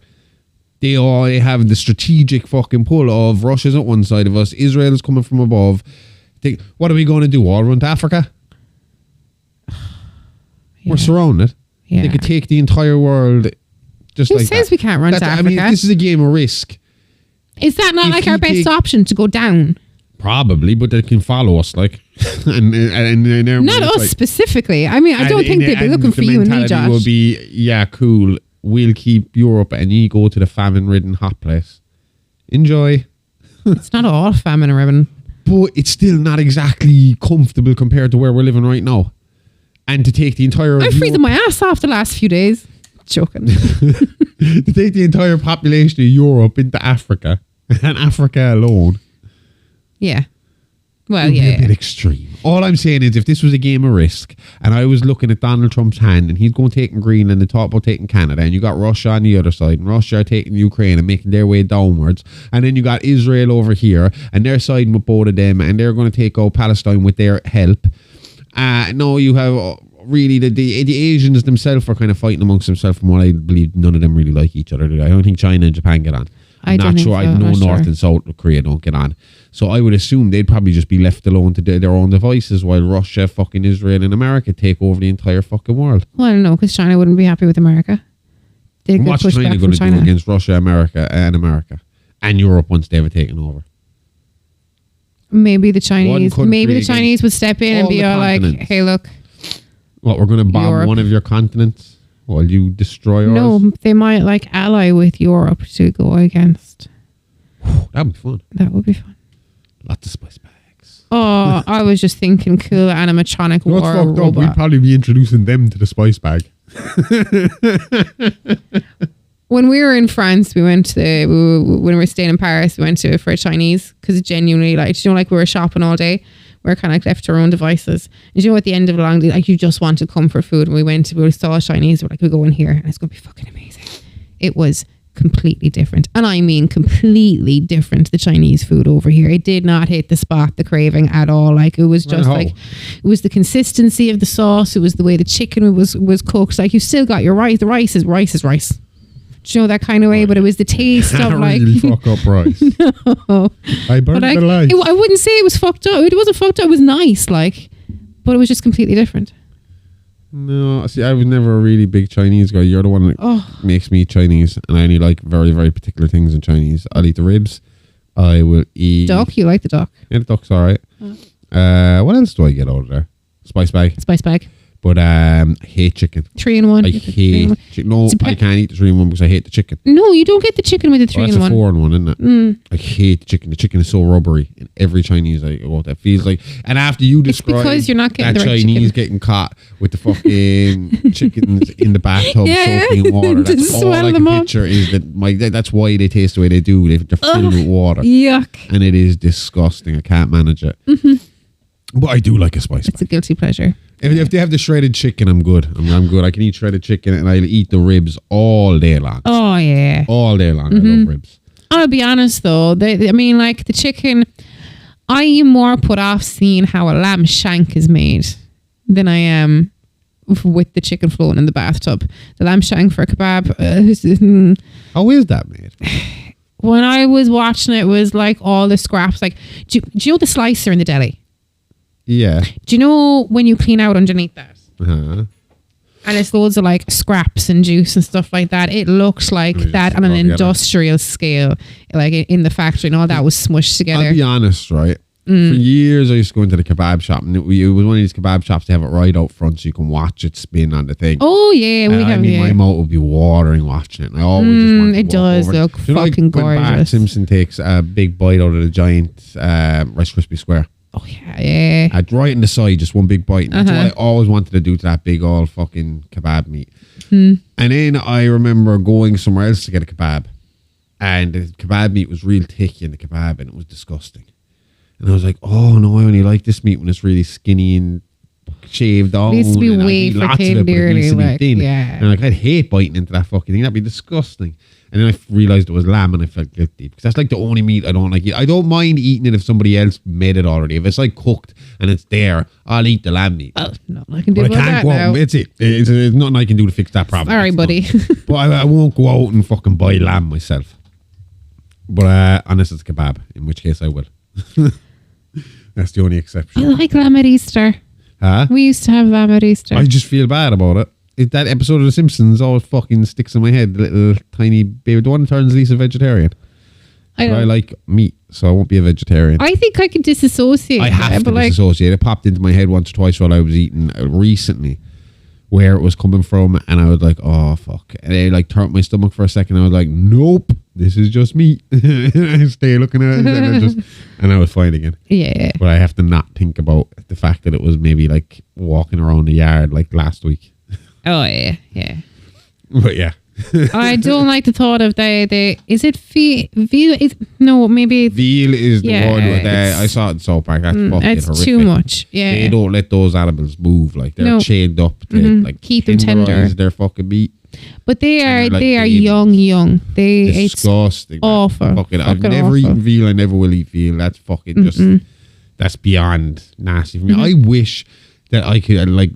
They all have the strategic fucking pull of Russia's at one side of us, Israel is coming from above. What are we going to do? All run to Africa? Yeah. We're surrounded. Yeah. They could take the entire world just Who like says we can't run to Africa? I mean, this is a game of risk. Is that not like our best option to go down? Probably, but they can follow us, like, and not us specifically. I mean, I don't think they'd be looking for you and me, Josh. Will be, yeah, cool. We'll keep Europe, and you go to the famine-ridden hot place. Enjoy. It's not all famine-ridden, but it's still not exactly comfortable compared to where we're living right now. And to take the entire, I'm freezing my ass off the last few days. Joking. To take the entire population of Europe into Africa and Africa alone. Yeah. Well, yeah. A bit extreme. All I'm saying is if this was a game of risk and I was looking at Donald Trump's hand and he's going taking Greenland and talk about taking Canada and you got Russia on the other side and Russia taking Ukraine and making their way downwards and then you got Israel over here and they're siding with both of them and they're going to take out Palestine with their help No, you have really the Asians themselves are kind of fighting amongst themselves. From what I believe, none of them really like each other. I don't think China and Japan get on. I'm not sure. I know North and South Korea don't get on. So I would assume they'd probably just be left alone to their own devices while Russia, fucking Israel and America take over the entire fucking world. Well, I don't know, because China wouldn't be happy with America. What's China going to do against Russia, America and Europe once they've taken over? Maybe the Chinese would step in and be all like, hey, look. What, we're going to bomb Europe. One of your continents while you destroy ours? No, they might like ally with Europe to go against. That would be fun. That would be fun. Lots of spice bags. Oh, I was just thinking cool animatronic war robot. We'd probably be introducing them to the spice bag. When we were in France, when we were staying in Paris, we went to for a Chinese because genuinely, like, we were shopping all day. We were kind of like left to our own devices. And at the end of a long day, like, you just want to comfort food. And we saw a Chinese. We're like, we'll go in here and it's going to be fucking amazing. It was completely different. And I mean completely different, the Chinese food over here. It did not hit the spot, the craving at all. Like, it was just it was the consistency of the sauce. It was the way the chicken was cooked. Like, you still got your rice. The rice is rice. Do you know, that kind of way? But it was the taste of like... really fuck up rice. No. I burned the life. I wouldn't say it was fucked up. It wasn't fucked up. It was nice, like... But it was just completely different. No, see, I was never a really big Chinese guy. You're the one that makes me eat Chinese. And I only like very, very particular things in Chinese. I'll eat the ribs. I will eat... Duck? You like the duck? Yeah, the duck's all right. What else do I get out of there? Spice bag. But I hate chicken. 3-in-1. I hate chicken. No, I can't eat the 3-in-1 because I hate the chicken. No, you don't get the chicken with the 3-in-1. That's a 4-in-1, isn't it? I hate the chicken. The chicken is so rubbery in every Chinese I go. That feels like. And after you describe because you're not getting that the right Chinese chicken. getting caught with the fucking chickens in the bathtub soaking in water, that's all I can picture is that that's why they taste the way they do. They're filled with water. Yuck. And it is disgusting. I can't manage it. But I do like a spice. It's a guilty pleasure. If they have the shredded chicken, I'm good. I'm good. I can eat shredded chicken and I'll eat the ribs all day long. Oh, yeah. All day long. I love ribs. I'll be honest, though. Like the chicken, I am more put off seeing how a lamb shank is made than I am with the chicken floating in the bathtub. The lamb shank for a kebab. How is that made? When I was watching it was like all the scraps. Like, do you know the slicer in the deli? Yeah. Do you know when you clean out underneath that? Uh-huh. And it's loads of like scraps and juice and stuff like that. It looks like that on an industrial scale, like in the factory, and all that was smushed together. I'll be honest, right? For years, I used to go into the kebab shop, and it was one of these kebab shops to have it right out front so you can watch it spin on the thing. Oh, yeah. My mouth would be watering watching it. And I always just want to it does look fucking gorgeous. When Bart Simpson takes a big bite out of the giant Rice Krispie square. Oh, yeah. Right in the side, just one big bite. And that's what I always wanted to do to that big all fucking kebab meat. And then I remember going somewhere else to get a kebab. And the kebab meat was real thick in the kebab and it was disgusting. And I was like, oh no, I only like this meat when it's really skinny and shaved down. It needs to be way for tenderly. Yeah. And I'd hate biting into that fucking thing. That'd be disgusting. And then I realised it was lamb and I felt guilty because that's like the only meat I don't like. I don't mind eating it if somebody else made it already. If it's like cooked and it's there, I'll eat the lamb meat. Oh, nothing I can do about that now. It's nothing I can do to fix that problem. Sorry, buddy. But I won't go out and fucking buy lamb myself. But unless it's kebab, in which case I will. That's the only exception. I like lamb at Easter. Huh? We used to have lamb at Easter. I just feel bad about it. That episode of The Simpsons always fucking sticks in my head. The little tiny baby, the one that turns Lisa vegetarian. I like meat, so I won't be a vegetarian. I think I can disassociate. I have to disassociate. It popped into my head once or twice while I was eating recently, where it was coming from, and I was like, "Oh fuck!" And it like turned my stomach for a second. I was like, "Nope, this is just meat." I stay looking at it, and I was fine again. Yeah, but I have to not think about the fact that it was maybe like walking around the yard like last week. Oh yeah. But yeah. I don't like the thought of is it veal? No, maybe veal is the one with I saw it in South Park. That's fucking it's horrific. Too much. Yeah, they don't let those animals move. Like they're chained up. To, like keep them tender. Their fucking meat. But they are young. It's disgusting. Awful. Fucking, I've never eaten veal. I never will eat veal. That's fucking just that's beyond nasty for me. I wish that I could like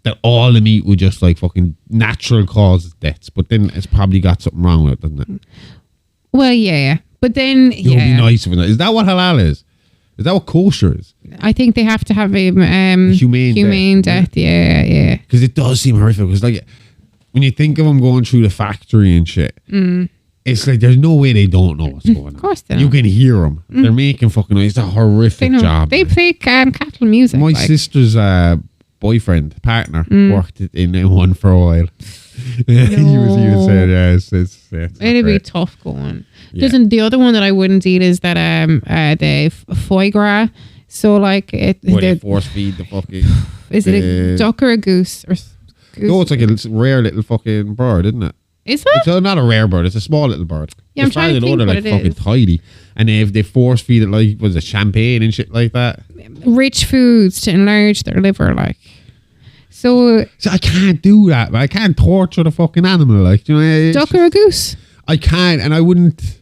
that all the meat would just like fucking natural cause deaths, but then it's probably got something wrong with it, doesn't it? Well, yeah, but then It would be nice if it is. That what halal is? Is that what kosher is? I think they have to have a humane death. Yeah. Because it does seem horrific. Because like when you think of them going through the factory and shit, it's like there's no way they don't know what's going on. Of course they know. You can hear them. They're making fucking noise. It's a horrific job. They play cattle music. My sister's partner worked in one for a while. he was saying, yeah, it's it'd be tough going. Doesn't the other one that I wouldn't eat is that the foie gras. So like they force feed the fucking. Is it a duck or a goose or? No, it's like a rare little fucking bird, isn't it? Is it? It's not a rare bird. It's a small little bird. Yeah, I'm trying to think what it is. Fucking tiny, and they force feed it like was it champagne and shit like that. Rich foods to enlarge their liver, like. So I can't do that. But I can't torture the fucking animal, like, you know. Duck or a goose? I can't, and I wouldn't.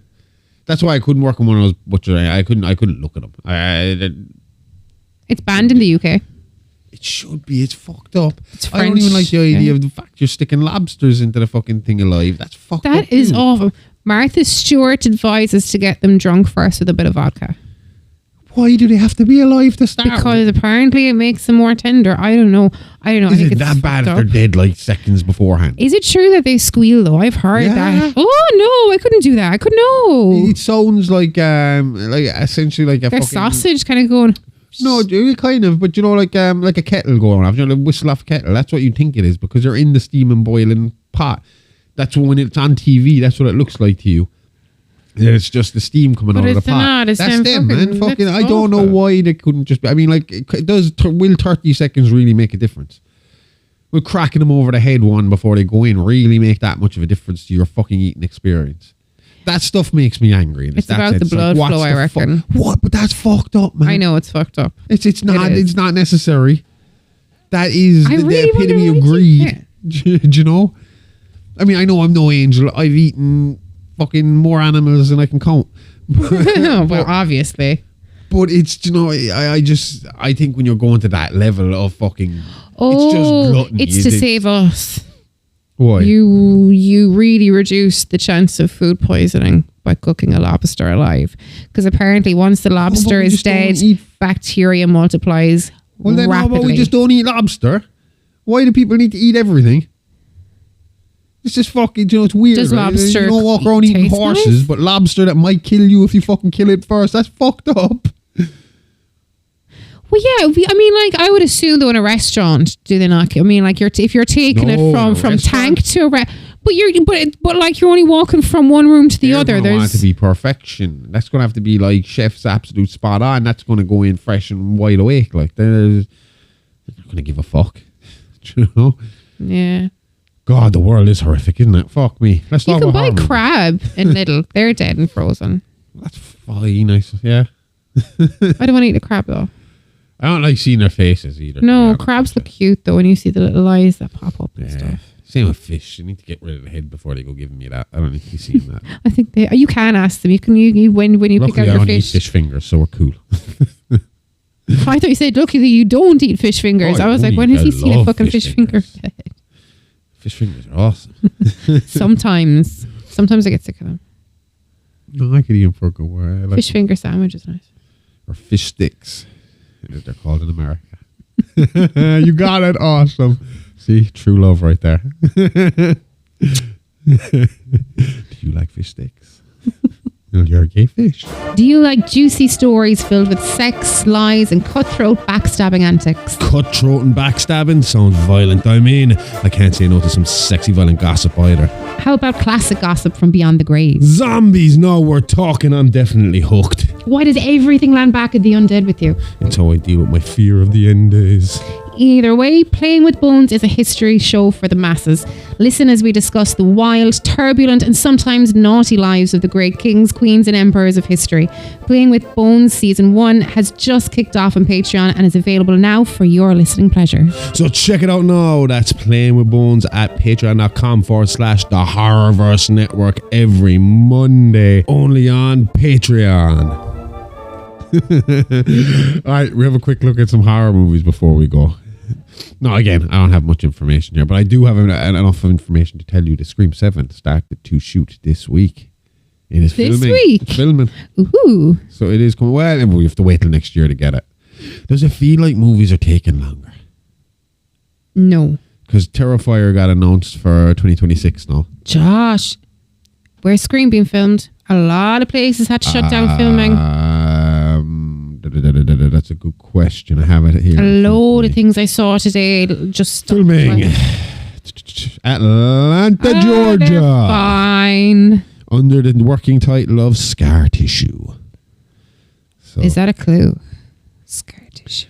That's why I couldn't work in one of those butchers. I couldn't look at them. It's banned in the UK. It should be. It's fucked up. It's I don't even like the idea of the fact you're sticking lobsters into the fucking thing alive. That's fucked up. That is awful. Martha Stewart advises to get them drunk first with a bit of vodka. Why do they have to be alive to start? Because apparently it makes them more tender. I don't know. Is it that bad if they're dead like seconds beforehand? Is it true that they squeal though? I've heard that. Oh no, I couldn't do that. I couldn't know. It sounds like essentially like a their fucking sausage kind of going. No, kind of, but you know, like a kettle going off. You know, the whistle off a kettle. That's what you think it is because you're in the steaming boiling pot. That's when it's on TV. That's what it looks like to you. It's just the steam coming out of the pot. That's them, man. Fucking, I don't know why they couldn't just be. I mean, like, it does. Will 30 seconds really make a difference? Will cracking them over the head one before they go in really make that much of a difference to your fucking eating experience? That stuff makes me angry. It's about the blood flow, I reckon. What? But that's fucked up, man. I know it's fucked up. It's not necessary. That is the epitome of greed. Do you know? I mean, I know I'm no angel. I've eaten fucking more animals than I can count. Well, obviously. But it's, you know, I think when you're going to that level of fucking, it's just gluttony. It's to save us. Why? You really reduce the chance of food poisoning by cooking a lobster alive. Because apparently once the lobster is dead, bacteria multiplies rapidly. But we just don't eat lobster. Why do people need to eat everything? It's just fucking, you know, it's weird. Does lobster you don't walk around eating horses, but lobster that might kill you if you fucking kill it first. That's fucked up. Well, yeah, I mean, like, I would assume though in a restaurant, do they not? I mean, like, if you're taking it from tank to a but like you're only walking from one room to the other. There's going to be perfection. That's going to have to be like chef's absolute spot on. That's going to go in fresh and wide awake. Like, they're not going to give a fuck. You know? Yeah. God, the world is horrific, isn't it? Fuck me. You can buy crab in Lidl. They're dead and frozen. That's fine. Nice. Yeah. I don't want to eat a crab though. I don't like seeing their faces either. No, crabs look cute though when you see the little eyes that pop up and stuff. Same with fish. You need to get rid of the head before they go giving me that. I don't need to be seeing that. I think you can ask them. You can when you luckily, pick out your I don't fish. eat fish fingers, so we're cool. I thought you said luckily you don't eat fish fingers. I was like, when has he seen a fucking fish finger? Fish fingers are awesome. Sometimes I get sick of them. No, I could eat them for a good while. Fish finger sandwich is nice. Or fish sticks, as they're called in America. You got it. Awesome. See, true love right there. Do you like fish sticks? You're a gay fish. Do you like juicy stories filled with sex, lies, and cutthroat backstabbing antics? Cutthroat and backstabbing sounds violent. I mean, I can't say no to some sexy violent gossip either. How about classic gossip from beyond the grave? Zombies, no, we're talking. I'm definitely hooked. Why does everything land back at the undead with you? It's how I deal with my fear of the end days. Either way, Playing with Bones is a history show for the masses. Listen as we discuss the wild, turbulent, and sometimes naughty lives of the great kings, queens, and emperors of history. Playing with Bones Season 1 has just kicked off on Patreon and is available now for your listening pleasure. So check it out now. That's Playing with Bones at patreon.com/the Horrorverse Network every Monday. Only on Patreon. All right, we have a quick look at some horror movies before we go. No, again, I don't have much information here, but I do have enough information to tell you that Scream 7 started to shoot this week. It is This filming. week? It's filming. Ooh. So it is coming. Well, we have to wait till next year to get it. Does it feel like movies are taking longer? No. Because Terrifier got announced for 2026 now. Josh, where's Scream being filmed? A lot of places had to shut down filming. That's a good question. I have it here. A load of things I saw today just stopped. Filming. Atlanta, Georgia. They're fine. Under the working title of Scar Tissue. So Is that a clue? Scar tissue.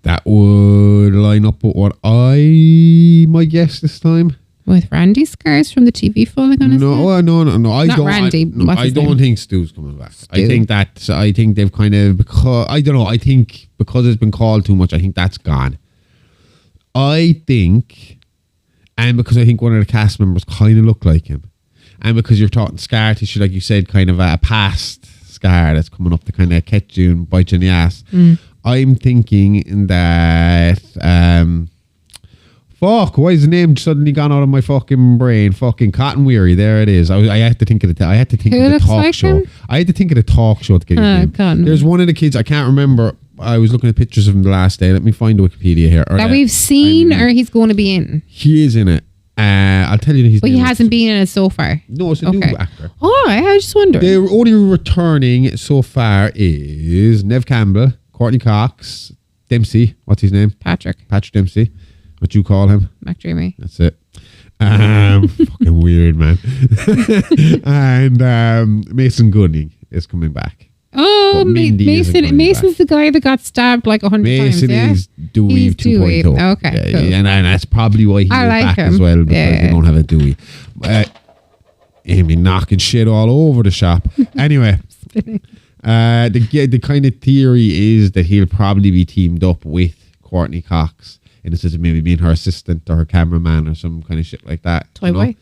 that would line up with what I might guess this time. With Randy scars from the TV falling on his head? No. I Not don't. Randy, what's I his don't name? think Stu's coming back. Stu. I think they've kind of, because I don't know. I think because it's been called too much, I think that's gone. I think, and because I think one of the cast members kind of look like him, and because you're talking scar tissue, like you said, kind of a past scar that's coming up to kind of catch you and bite you in the ass. I'm thinking that why is the name suddenly gone out of my fucking brain? Fucking Cotton Weary. There it is. I had to think of the. I had to think Who of the looks talk like show. him? I had to think of the talk show to get his name. Cotton. There's one of the kids. I can't remember. I was looking at pictures of him the last day. Let me find the Wikipedia here. That we've seen or he's going to be in? He is in it. I'll tell you his But name. he hasn't been in it so far. No, it's a new actor. All right, I was just wondering. The only returning so far is Nev Campbell, Courtney Cox, Dempsey. What's his name? Patrick Dempsey. What you call him? McDreamy. That's it. Fucking weird, man. And Mason Gooding is coming back. Oh, But Mindy isn't coming Mason's the guy that got stabbed like 100 times. Mason Yeah? is Dewey He's 2.0. Dewey. Okay, Yeah, cool. yeah, and that's probably why he's I like back him. as well, because Yeah. they don't have a Dewey. Amy knocking shit all over the shop. Anyway, the kind of theory is that he'll probably be teamed up with Courtney Cox in the sense of maybe being her assistant or her cameraman or some kind of shit like that. Toy boy?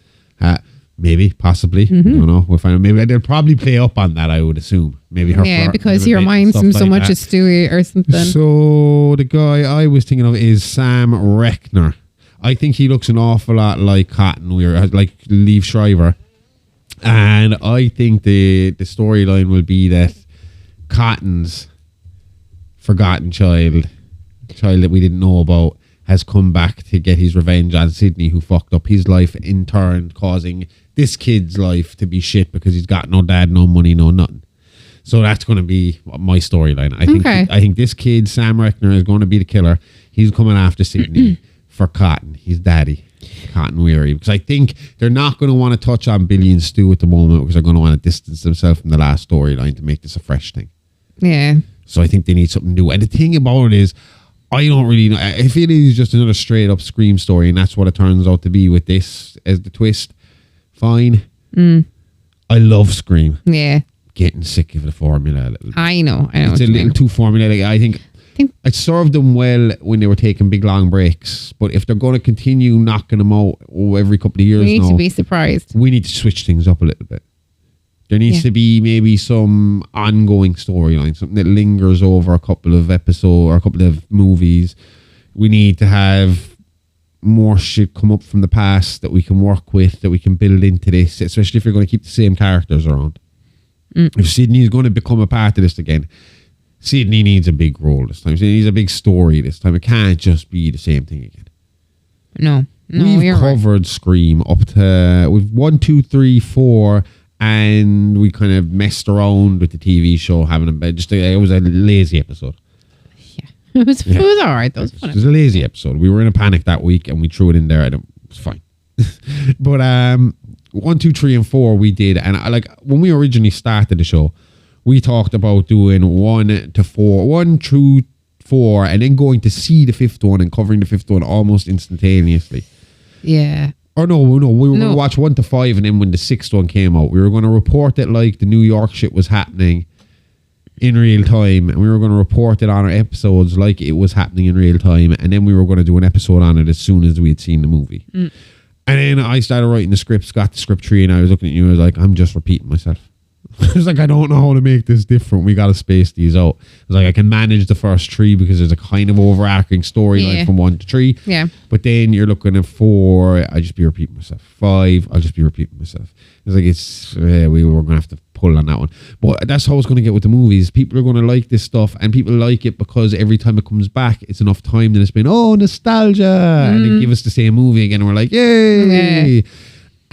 Maybe, possibly. I don't know. We'll find out. Maybe they'll probably play up on that, I would assume. Maybe her. Yeah, flirt because with he him, reminds stuff him so like much that. of Stewie or something. So the guy I was thinking of is Sam Reckner. I think he looks an awful lot like Cotton Weir, like Liev Schreiber. And I think the storyline will be that Cotton's forgotten child that we didn't know about, has come back to get his revenge on Sydney, who fucked up his life, in turn causing this kid's life to be shit because he's got no dad, no money, no nothing. So that's going to be my storyline. I think this kid, Sam Reckner, is going to be the killer. He's coming after Sydney for Cotton, his daddy, Cotton Weary. Because I think they're not going to want to touch on Billy and Stu at the moment, because they're going to want to distance themselves from the last storyline to make this a fresh thing. Yeah. So I think they need something new. And the thing about it is, I don't really know. If it is just another straight up Scream story, and that's what it turns out to be with this as the twist, fine. I love Scream. Yeah. Getting sick of the formula a little bit. I know. It's a little too formulaic. I think it served them well when they were taking big long breaks. But if they're going to continue knocking them out every couple of years, We need to be surprised. we need to switch things up a little bit. There needs to be maybe some ongoing storyline, something that lingers over a couple of episodes or a couple of movies. We need to have more shit come up from the past that we can work with, that we can build into this, especially if you're going to keep the same characters around. If Sydney is going to become a part of this again, Sydney needs a big role this time. Sydney needs a big story this time. It can't just be the same thing again. No, We've you're right. covered Scream up to, we've 1, 2, 3, 4, and we kind of messed around with the TV show, having it was a lazy episode. It was all right. That was It fun. was a lazy episode. We were in a panic that week and we threw it in there and it was fine. But 1, 2, 3, and 4 we did, and when we originally started the show, we talked about doing 1 to 4, 1 through 4, and then going to see the 5th one and covering the 5th one almost instantaneously. Yeah. Or no, we were going to watch 1 to 5, and then when the 6th one came out, we were going to report that like the New York shit was happening in real time, and we were going to report it on our episodes like it was happening in real time, and then we were going to do an episode on it as soon as we had seen the movie. And then I started writing the scripts, got the script tree, and I was looking at you, I was like, I'm just repeating myself. I was like, I don't know how to make this different. We got to space these out. I was like, I can manage the first 3 because there's a kind of overarching storyline from 1 to 3. Yeah. But then you're looking at 4, I just be repeating myself. 5, I'll just be repeating myself. It's like, we were going to have to pull on that one. But that's how it's going to get with the movies. People are going to like this stuff, and people like it because every time it comes back, it's enough time that it's been, nostalgia. And they give us the same movie again, and we're like, yay. Yeah.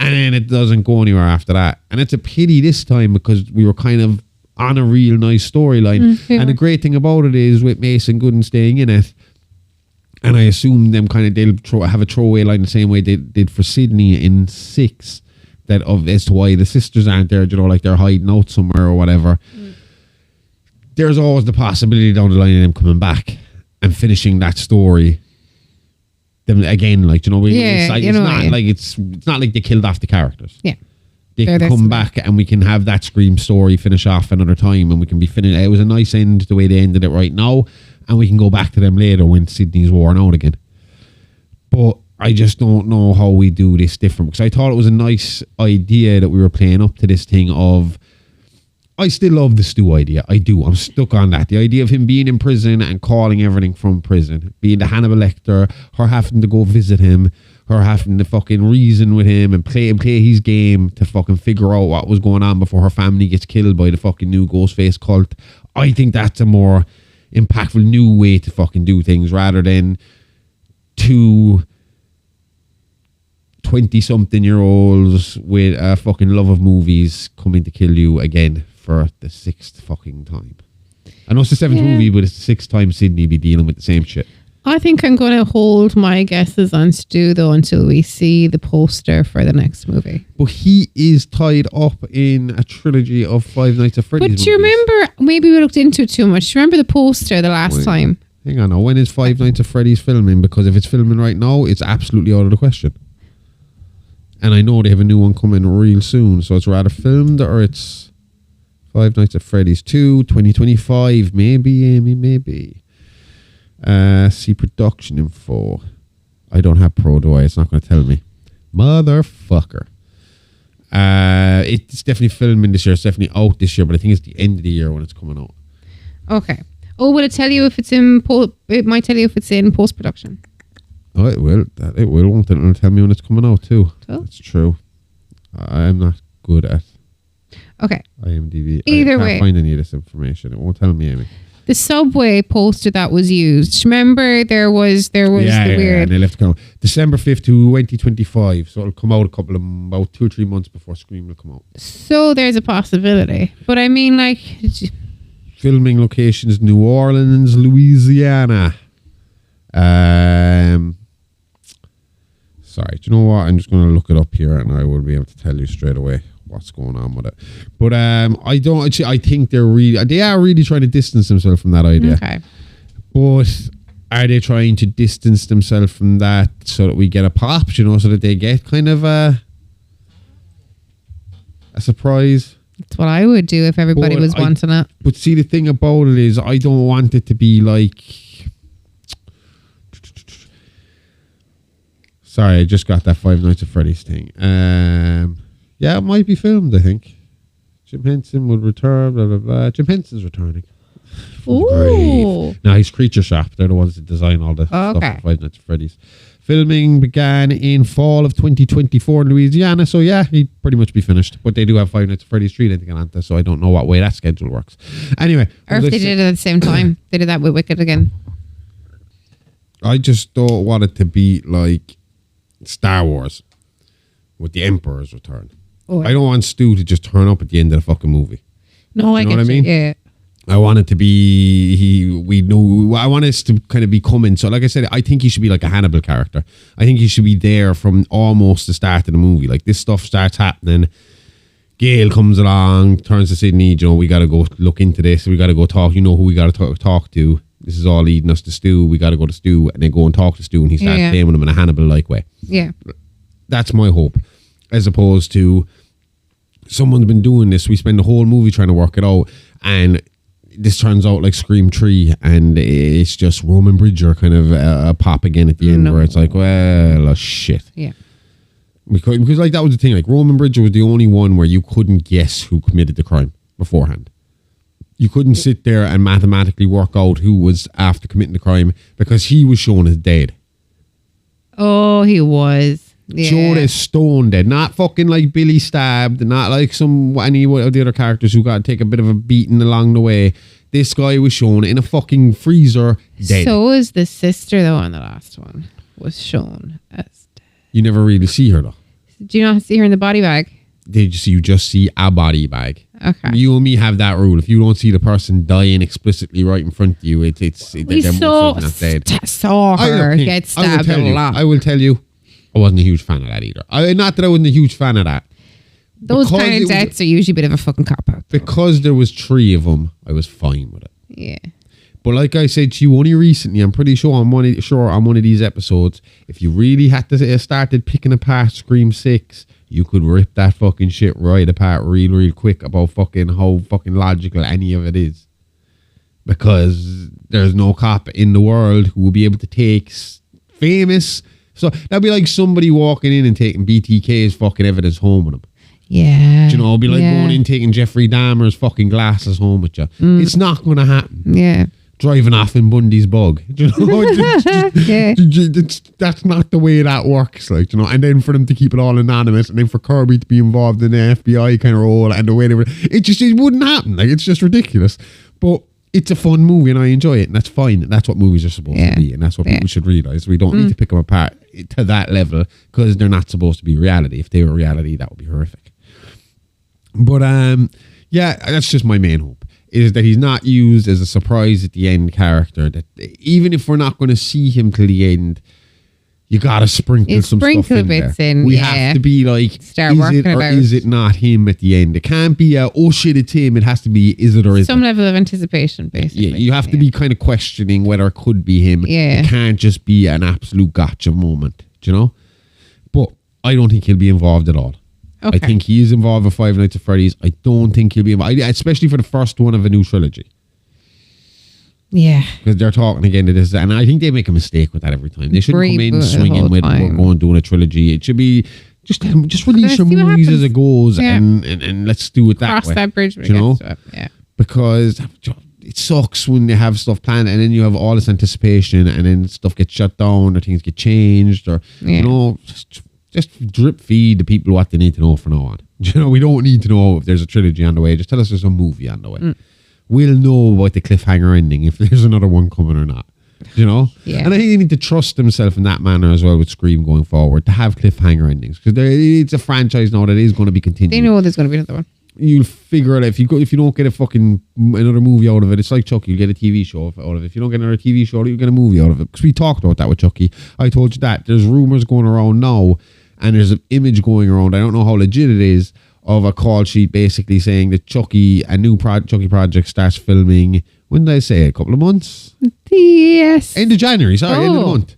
And then it doesn't go anywhere after that. And it's a pity this time because we were kind of on a real nice storyline. And the great thing about it is with Mason Gooden staying in it, and I assume them kind of they'll have a throwaway line the same way they did for Sydney in 6, that as to why the sisters aren't there, like they're hiding out somewhere or whatever. There's always the possibility down the line of them coming back and finishing that story. Them again, it's not like they killed off the characters. Yeah, they can come back and we can have that Scream story finish off another time, and we can be finished. It was a nice end the way they ended it right now, and we can go back to them later when Sydney's worn out again. But I just don't know how we do this different, because I thought it was a nice idea that we were playing up to this thing of. I still love the Stu idea. I do. I'm stuck on that. The idea of him being in prison and calling everything from prison. Being the Hannibal Lecter, her having to go visit him, her having to fucking reason with him and play his game to fucking figure out what was going on before her family gets killed by the fucking new Ghostface cult. I think that's a more impactful new way to fucking do things, rather than 2 20-something-year-olds with a fucking love of movies coming to kill you again for the 6th fucking time. I know it's the 7th movie, but it's the 6th time Sydney be dealing with the same shit. I think I'm going to hold my guesses on Stu, though, until we see the poster for the next movie. But he is tied up in a trilogy of Five Nights at Freddy's But do you remember, maybe we looked into it too much, do you remember the poster the last time? Hang on now, when is Five Nights at Freddy's filming? Because if it's filming right now, it's absolutely out of the question. And I know they have a new one coming real soon, so it's rather filmed or it's Five Nights at Freddy's 2, 2025, maybe, Amy, maybe. See production info. I don't have Pro, do I? It's not going to tell me. Motherfucker. It's definitely filming this year. It's definitely out this year, but I think it's the end of the year when it's coming out. Okay. Oh, will it tell you if it's in it might tell you if it's in post-production. Oh, it will. It will, won't it? It'll tell me when it's coming out too. So? That's true. I'm not good at IMDb. Either way. I can't find any of this information. It won't tell me, Amy. The subway poster that was used. Remember, there was the weird. Yeah, and they left it come December 5th, 2025. So it'll come out about 2 or 3 months before Scream will come out. So there's a possibility. But I mean, filming locations: New Orleans, Louisiana. Sorry, do you know what? I'm just going to look it up here, and I will be able to tell you straight away what's going on with it. But I think they are really trying to distance themselves from that idea. Okay. But are they trying to distance themselves from that so that we get a pop, so that they get kind of a surprise? That's what I would do if everybody was wanting it. But see, the thing about it is, I don't want it to be like... Sorry, I just got that Five Nights at Freddy's thing. Yeah, it might be filmed, I think. Jim Henson will return, blah, blah, blah. Jim Henson's returning. Ooh. Now, he's Creature Shop. They're the ones that design all the stuff for Five Nights at Freddy's. Filming began in fall of 2024 in Louisiana, so yeah, he'd pretty much be finished. But they do have Five Nights at Freddy's 3 in Atlanta, so I don't know what way that schedule works. Anyway. Or if they did it at the same time. They did that with Wicked again. I just don't want it to be like Star Wars with the Emperor's return. Oh, I don't want Stu to just turn up at the end of the fucking movie. No, I get what I mean? Yeah. I want it to be I want us to kind of be coming. So like I said, I think he should be like a Hannibal character. I think he should be there from almost the start of the movie. Like, this stuff starts happening. Gail comes along, turns to Sydney, we got to go look into this. We got to go talk. You know who we got to talk to. This is all leading us to Stu. We got to go to Stu, and then go and talk to Stu, and he starts playing with him in a Hannibal-like way. Yeah. That's my hope. As opposed to someone's been doing this. We spend the whole movie trying to work it out, and this turns out like Scream 3, and it's just Roman Bridger kind of a pop again at the end, where it's like, well, shit. Yeah. Because like that was the thing. Like Roman Bridger was the only one where you couldn't guess who committed the crime beforehand. You couldn't sit there and mathematically work out who was after committing the crime because he was shown as dead. Oh, he was. Yeah. Shown as stone dead. Not fucking like Billy stabbed. Not like any of the other characters who got to take a bit of a beating along the way. This guy was shown in a fucking freezer dead. So is the sister, though, on the last one. Was shown as dead. You never really see her, though. Do you not see her in the body bag? You just see a body bag. Okay. You and me have that rule. If you don't see the person dying explicitly right in front of you, We saw her get stabbed a lot. I will tell you, I wasn't a huge fan of that either. Not that I wasn't a huge fan of that. Those kind of deaths are usually a bit of a fucking cop-out. Because there was 3 of them, I was fine with it. Yeah. But like I said to you only recently, I'm pretty sure on one of these episodes, if you really had to started picking apart Scream 6, you could rip that fucking shit right apart real quick about fucking how fucking logical any of it is. Because there's no cop in the world who will be able to take famous... So that'd be like somebody walking in and taking BTK's fucking evidence home with them. Yeah. Do you know, it'd be like going in taking Jeffrey Dahmer's fucking glasses home with you. It's not going to happen. Yeah. Driving off in Bundy's bug. Do you know? That's not the way that works. Like, you know, and then for them to keep it all anonymous, and then for Kirby to be involved in the FBI kind of role, and the way they were, it wouldn't happen. Like, it's just ridiculous. But it's a fun movie, and I enjoy it, and that's fine. That's what movies are supposed to be, and that's what people should realise. We don't need to pick them apart to that level because they're not supposed to be reality. If they were reality, that would be horrific. But yeah, that's just my main hope, is that he's not used as a surprise at the end character. That even if we're not going to see him till the end, you got to sprinkle some stuff in bits there. in. We have to be like, start working or about. Is it not him at the end? It can't be oh shit, it's him. It has to be, is it or is some it? level of anticipation, basically. Yeah, you have to be kind of questioning whether it could be him. Yeah. It can't just be an absolute gotcha moment, do you know? But I don't think he'll be involved at all. Okay. I think he is involved with Five Nights at Freddy's. I don't think he'll be involved, especially for the first one of a new trilogy. Yeah. Because they're talking again to this, and I think they make a mistake with that every time. They shouldn't come in swinging with, we're going doing a trilogy. It should be just release your movies as it goes, and let's do it that way. Cross that bridge when you know? to it. Yeah. Because it sucks when they have stuff planned, and then you have all this anticipation, and then stuff gets shut down, or things get changed, or you know, just drip feed the people what they need to know from now on. You know, we don't need to know if there's a trilogy on the way. Just tell us there's a movie on the way. We'll know about the cliffhanger ending if there's another one coming or not. You know? Yeah. And I think they need to trust themselves in that manner as well with Scream going forward, to have cliffhanger endings. Because it's a franchise now that is going to be continued. They know there's going to be another one. You'll figure it out. If you don't get a fucking another movie out of it, it's like Chucky. You'll get a TV show out of it. If you don't get another TV show, you'll get a movie out of it. Because we talked about that with Chucky. I told you that. There's rumours going around now, and there's an image going around. I don't know how legit it is, of a call sheet basically saying that Chucky, a new Chucky project starts filming, when did I say? A couple of months? Yes. End of January, sorry, end of the month.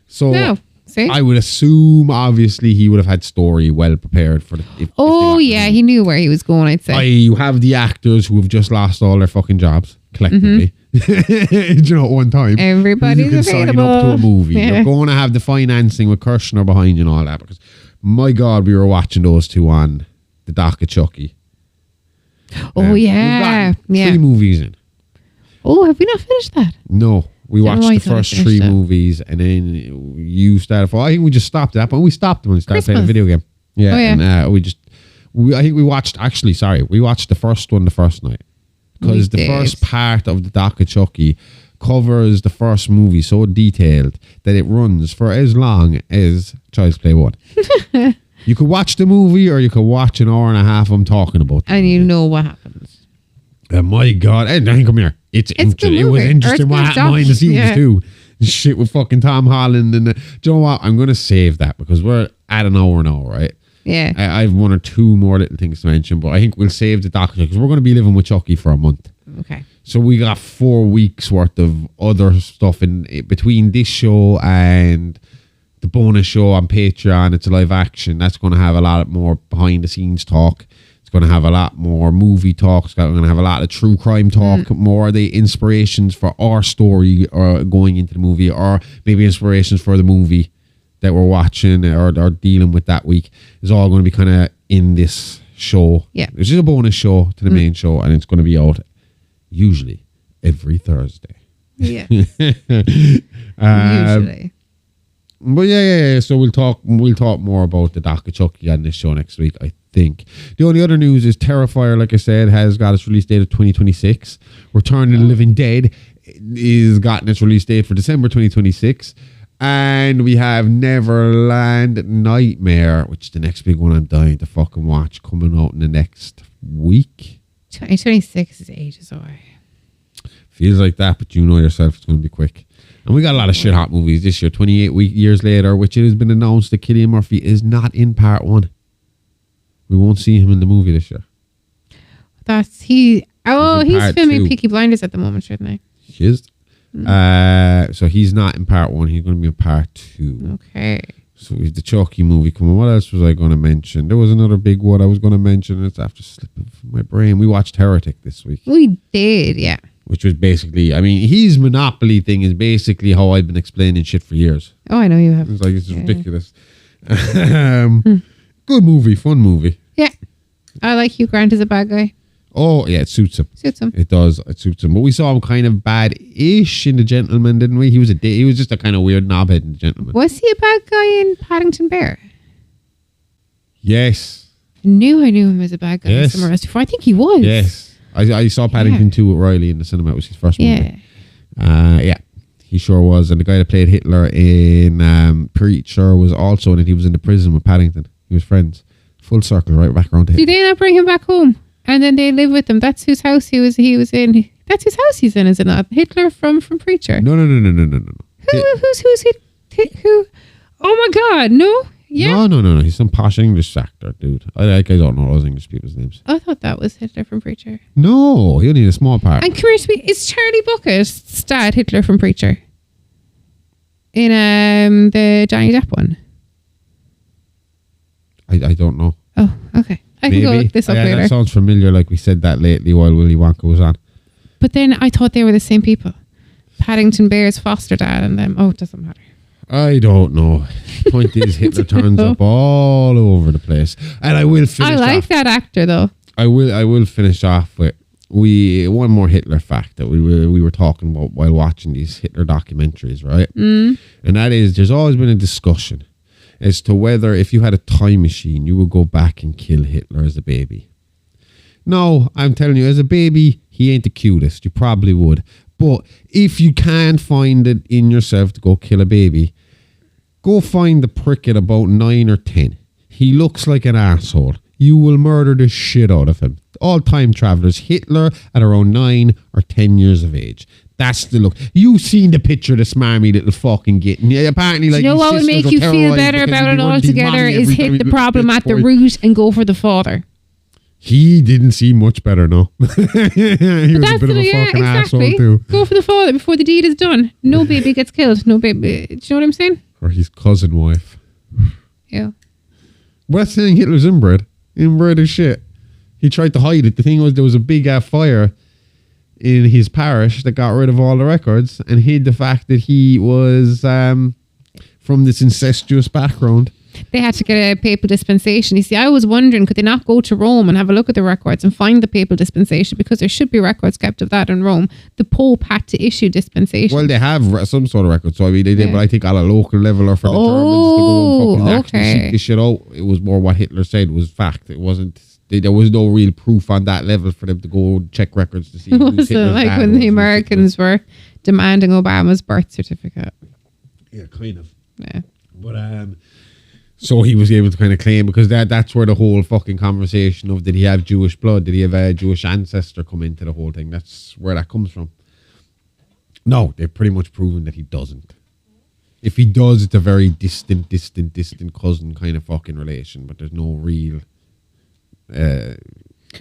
So I would assume, obviously, he would have had story well prepared for the... he knew where he was going, I'd say. You have the actors who have just lost all their fucking jobs, collectively. You know, at one time. Everybody's you can available. sign up to a movie. Yeah. You're going to have the financing with Kirshner behind you and all that, because, my God, we were watching those two on the dock of Chucky. Oh, yeah. We've got 3 movies in. Oh, have we not finished that? No. We watched the first 3 movies, and then you started... I think we just stopped that, but we stopped when we started playing a video game. Yeah. And I think we watched... Actually, sorry. We watched the first one the first night. Because the first part of the dock of Chucky covers the first movie so detailed that it runs for as long as Child's Play 1. You could watch the movie, or you could watch an hour and a half of them talking about it. And you know what happens. My God. Hey, come here. It was interesting what happened behind the scenes too. Shit with fucking Tom Holland. And do you know what? I'm going to save that because we're at an hour now, right? Yeah. I have 1 or 2 more little things to mention, but I think we'll save the doctor because we're going to be living with Chucky for a month. Okay. So we got 4 weeks worth of other stuff in between this show and the bonus show on Patreon. It's a live action. That's going to have a lot more behind the scenes talk. It's going to have a lot more movie talk. It's going to have a lot of true crime talk. More of the inspirations for our story or going into the movie, or maybe inspirations for the movie that we're watching or dealing with that week is all going to be kind of in this show. Yeah. It's just a bonus show to the main show, and it's going to be out usually every Thursday. Yeah. Usually. But yeah. So we'll talk more about the Doc of Chucky on this show next week, I think. The only other news is Terrifier, like I said, has got its release date of 2026. Return of the Living Dead is gotten its release date for December 2026. And we have Neverland Nightmare, which is the next big one I'm dying to fucking watch, coming out in the next week. 2026 is ages away. Feels like that, but you know yourself it's going to be quick. And we got a lot of shit hot movies this year, 28 years later, which it has been announced that Cillian Murphy is not in part 1. We won't see him in the movie this year. He's filming 2. Peaky Blinders at the moment, shouldn't he? He is. So he's not in part 1. He's going to be in part 2. Okay. So we've the Chucky movie coming. What else was I going to mention? There was another big one I was going to mention. It's after slipping from my brain. We watched Heretic this week. We did, yeah. Which was basically, I mean, his Monopoly thing is basically how I've been explaining shit for years. Oh, I know you have. It's like, it's ridiculous. Good movie, fun movie. Yeah. I like Hugh Grant as a bad guy. Oh, yeah, it suits him. Suits him. It does. It suits him. But we saw him kind of bad-ish in The Gentleman, didn't we? He was just a kind of weird knobhead in The Gentleman. Was he a bad guy in Paddington Bear? Yes. I knew him as a bad guy Yes. somewhere else before. I think he was. Yes. I saw Paddington 2 with Riley in the cinema. It was his first movie. Yeah. He sure was. And the guy that played Hitler in Preacher was also in it. He was in the prison with Paddington. He was friends. Full circle, right back around to Did Hitler. they not bring him back home? And then they live with him. That's whose house he was in. That's whose house he's in, is it not? Hitler from Preacher. No. Who's who? Oh my God, no? Yeah. No. He's some posh English actor, dude. I don't know those English people's names. I thought that was Hitler from Preacher. No, he only had a small part. And come here to me, is Charlie Bucket's dad Hitler from Preacher? In the Johnny Depp one? I don't know. Oh, okay. I can go look this up later. That sounds familiar, like we said that lately while Willy Wonka was on. But then I thought they were the same people. Paddington Bear's foster dad and them. Oh, it doesn't matter. I don't know. Point is, Hitler turns up all over the place. And I will finish off. I like that actor though. I will finish off with one more Hitler fact that we were talking about while watching these Hitler documentaries, right? And that is, there's always been a discussion as to whether if you had a time machine, you would go back and kill Hitler as a baby. No, I'm telling you, as a baby, he ain't the cutest. You probably would. But if you can't find it in yourself to go kill a baby, go find the prick at about 9 or 10. He looks like an asshole. You will murder the shit out of him. All time travelers, Hitler at around 9 or 10 years of age. That's the look. You've seen the picture of the smarmy little fucking kitten. Yeah, apparently, like, you know what would make you feel better about it altogether is hit the problem at the root and go for the father. He didn't seem much better, no. He was a bit of a fucking asshole too. Go for the father before the deed is done. No baby gets killed. No baby. Do you know what I'm saying? Or his cousin wife. Yeah. West saying Hitler's inbred. Inbred as shit. He tried to hide it. The thing was, there was a big fire in his parish that got rid of all the records and hid the fact that he was from this incestuous background. They had to get a papal dispensation. You see, I was wondering, could they not go to Rome and have a look at the records and find the papal dispensation, because there should be records kept of that in Rome. The Pope had to issue dispensation. Well, they have some sort of record, so I mean, they did, but I think on a local level or for the Germans to go and fucking actually seek this shit out, it was more what Hitler said was fact. It wasn't. There was no real proof on that level for them to go check records to see. It wasn't like when the Americans were demanding Obama's birth certificate. Yeah, kind of. Yeah. But so he was able to kind of claim, because that's where the whole fucking conversation of did he have Jewish blood, did he have a Jewish ancestor come into the whole thing? That's where that comes from. No, they've pretty much proven that he doesn't. If he does, it's a very distant cousin kind of fucking relation, but there's no real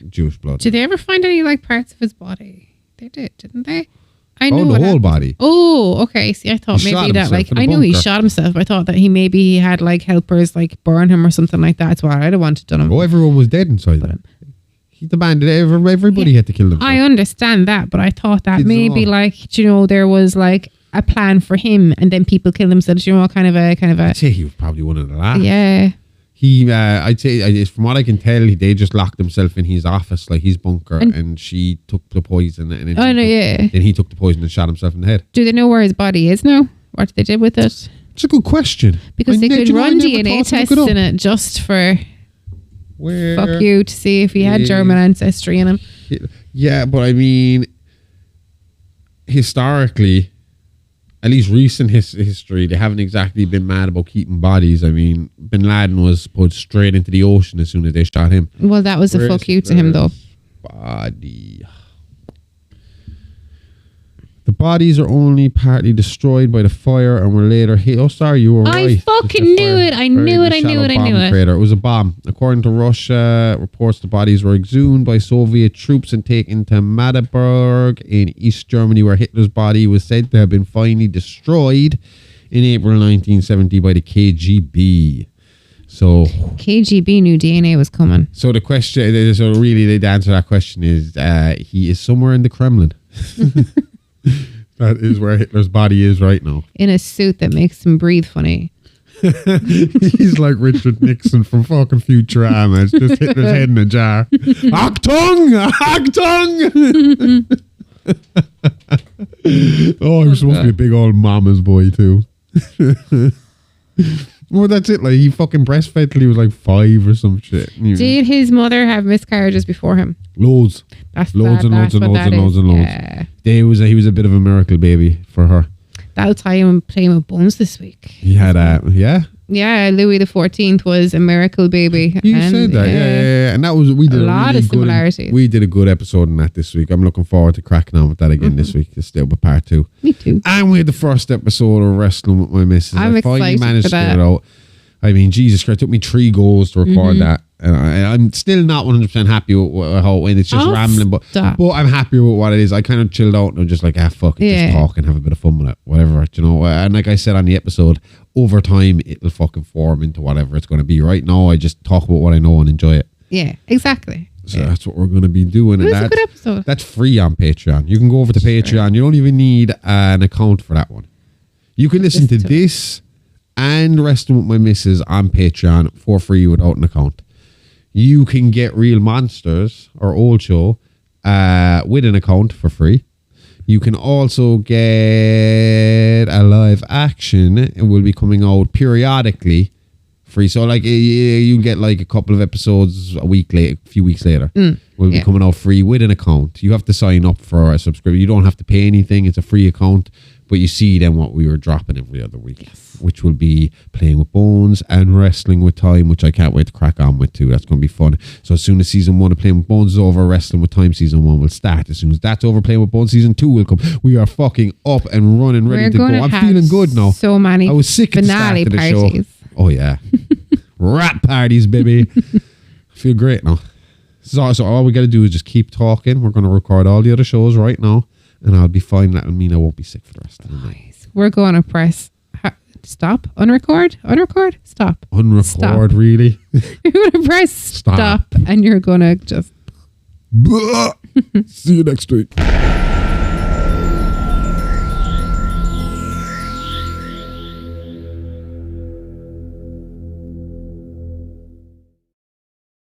Jewish blood. Did they ever find any like parts of his body? They did, didn't they? I know the whole body. Oh, okay. See, I thought maybe that, like, I knew he shot himself. I thought that he had like helpers like burn him or something like that. That's why I'd have wanted to done him. Oh, everyone was dead inside him. He demanded everybody had to kill them. I understand that, but I thought that maybe like, you know, there was like a plan for him, and then people kill themselves. You know, kind of a. I'd say he was probably one of the last. Yeah. He, I'd say, from what I can tell, they just locked himself in his office, like his bunker, and she took the poison. And then then he took the poison and shot himself in the head. Do they know where his body is now? What they did with it? It's a good question. Because they could run DNA tests in it just for fuck you to see if he had German ancestry in him. Yeah, but I mean, historically, at least recent history, they haven't exactly been mad about keeping bodies. I mean, Bin Laden was put straight into the ocean as soon as they shot him. Well, that was a fuck you to him, though. Body. The bodies are only partly destroyed by the fire and were later hit. Oh, sorry, you were right. I fucking knew it. I knew it. It was a bomb. According to Russia, reports the bodies were exhumed by Soviet troops and taken to Magdeburg in East Germany, where Hitler's body was said to have been finally destroyed in April 1970 by the KGB. So KGB knew DNA was coming. So the question, so really the answer to that question is he is somewhere in the Kremlin. That is where Hitler's body is right now. In a suit that makes him breathe funny. He's like Richard Nixon from fucking Futurama. It's just Hitler's head in a jar. Achtung! Achtung! Oh, he was supposed to be a big old mama's boy too. Well, that's it. Like, he fucking breastfed till he was like 5 or some shit. Did his mother have miscarriages before him? Loads. That's loads and loads. Yeah. He was a bit of a miracle baby for her. That'll tie him playing with Bones this week. He had yeah. Yeah, Louis XIV was a miracle baby. You said that, yeah. And that was we did a lot of similarities. We did a good episode on that this week. I'm looking forward to cracking on with that again this week. It's still with part 2. Me too. And we had the first episode of Wrestling with My Missus. I'm excited managed for that. to get it out. I mean, Jesus Christ, it took me 3 goes to record that. And I'm still not 100% happy with how it went. It's just rambling, but I'm happy with what it is. I kind of chilled out and I'm just like, fuck it, just talk and have a bit of fun with it, whatever, you know. And like I said on the episode, over time, it'll fucking form into whatever it's going to be. Right now, I just talk about what I know and enjoy it. Yeah, exactly. So that's what we're going to be doing. It was a good episode. That's free on Patreon. You can go over to Patreon. You don't even need an account for that one. You can listen to this and Wrestling with My Missus on Patreon for free without an account. You can get Real Monsters or Old Show with an account for free. You can also get a live action. It will be coming out periodically free. So like you can get like a couple of episodes a few weeks later. Will be coming out free with an account. You have to sign up for a subscription. You don't have to pay anything. It's a free account. But you see then what we were dropping every other week, which will be Playing with Bones and Wrestling with Time, which I can't wait to crack on with too. That's going to be fun. So as soon as season 1 of Playing with Bones is over, Wrestling with Time season 1 will start. As soon as that's over, Playing with Bones season 2 will come. We are fucking up and running, ready to go. I'm feeling good now. So many. I was sick at the start of the show. Oh yeah, rap parties, baby. I feel great now. So all we got to do is just keep talking. We're going to record all the other shows right now. And I'll be fine. That'll mean I won't be sick for the rest of the night. We're going to press stop, unrecord, stop. Unrecord, stop. Really? You're going to press stop and you're going to just... See you next week.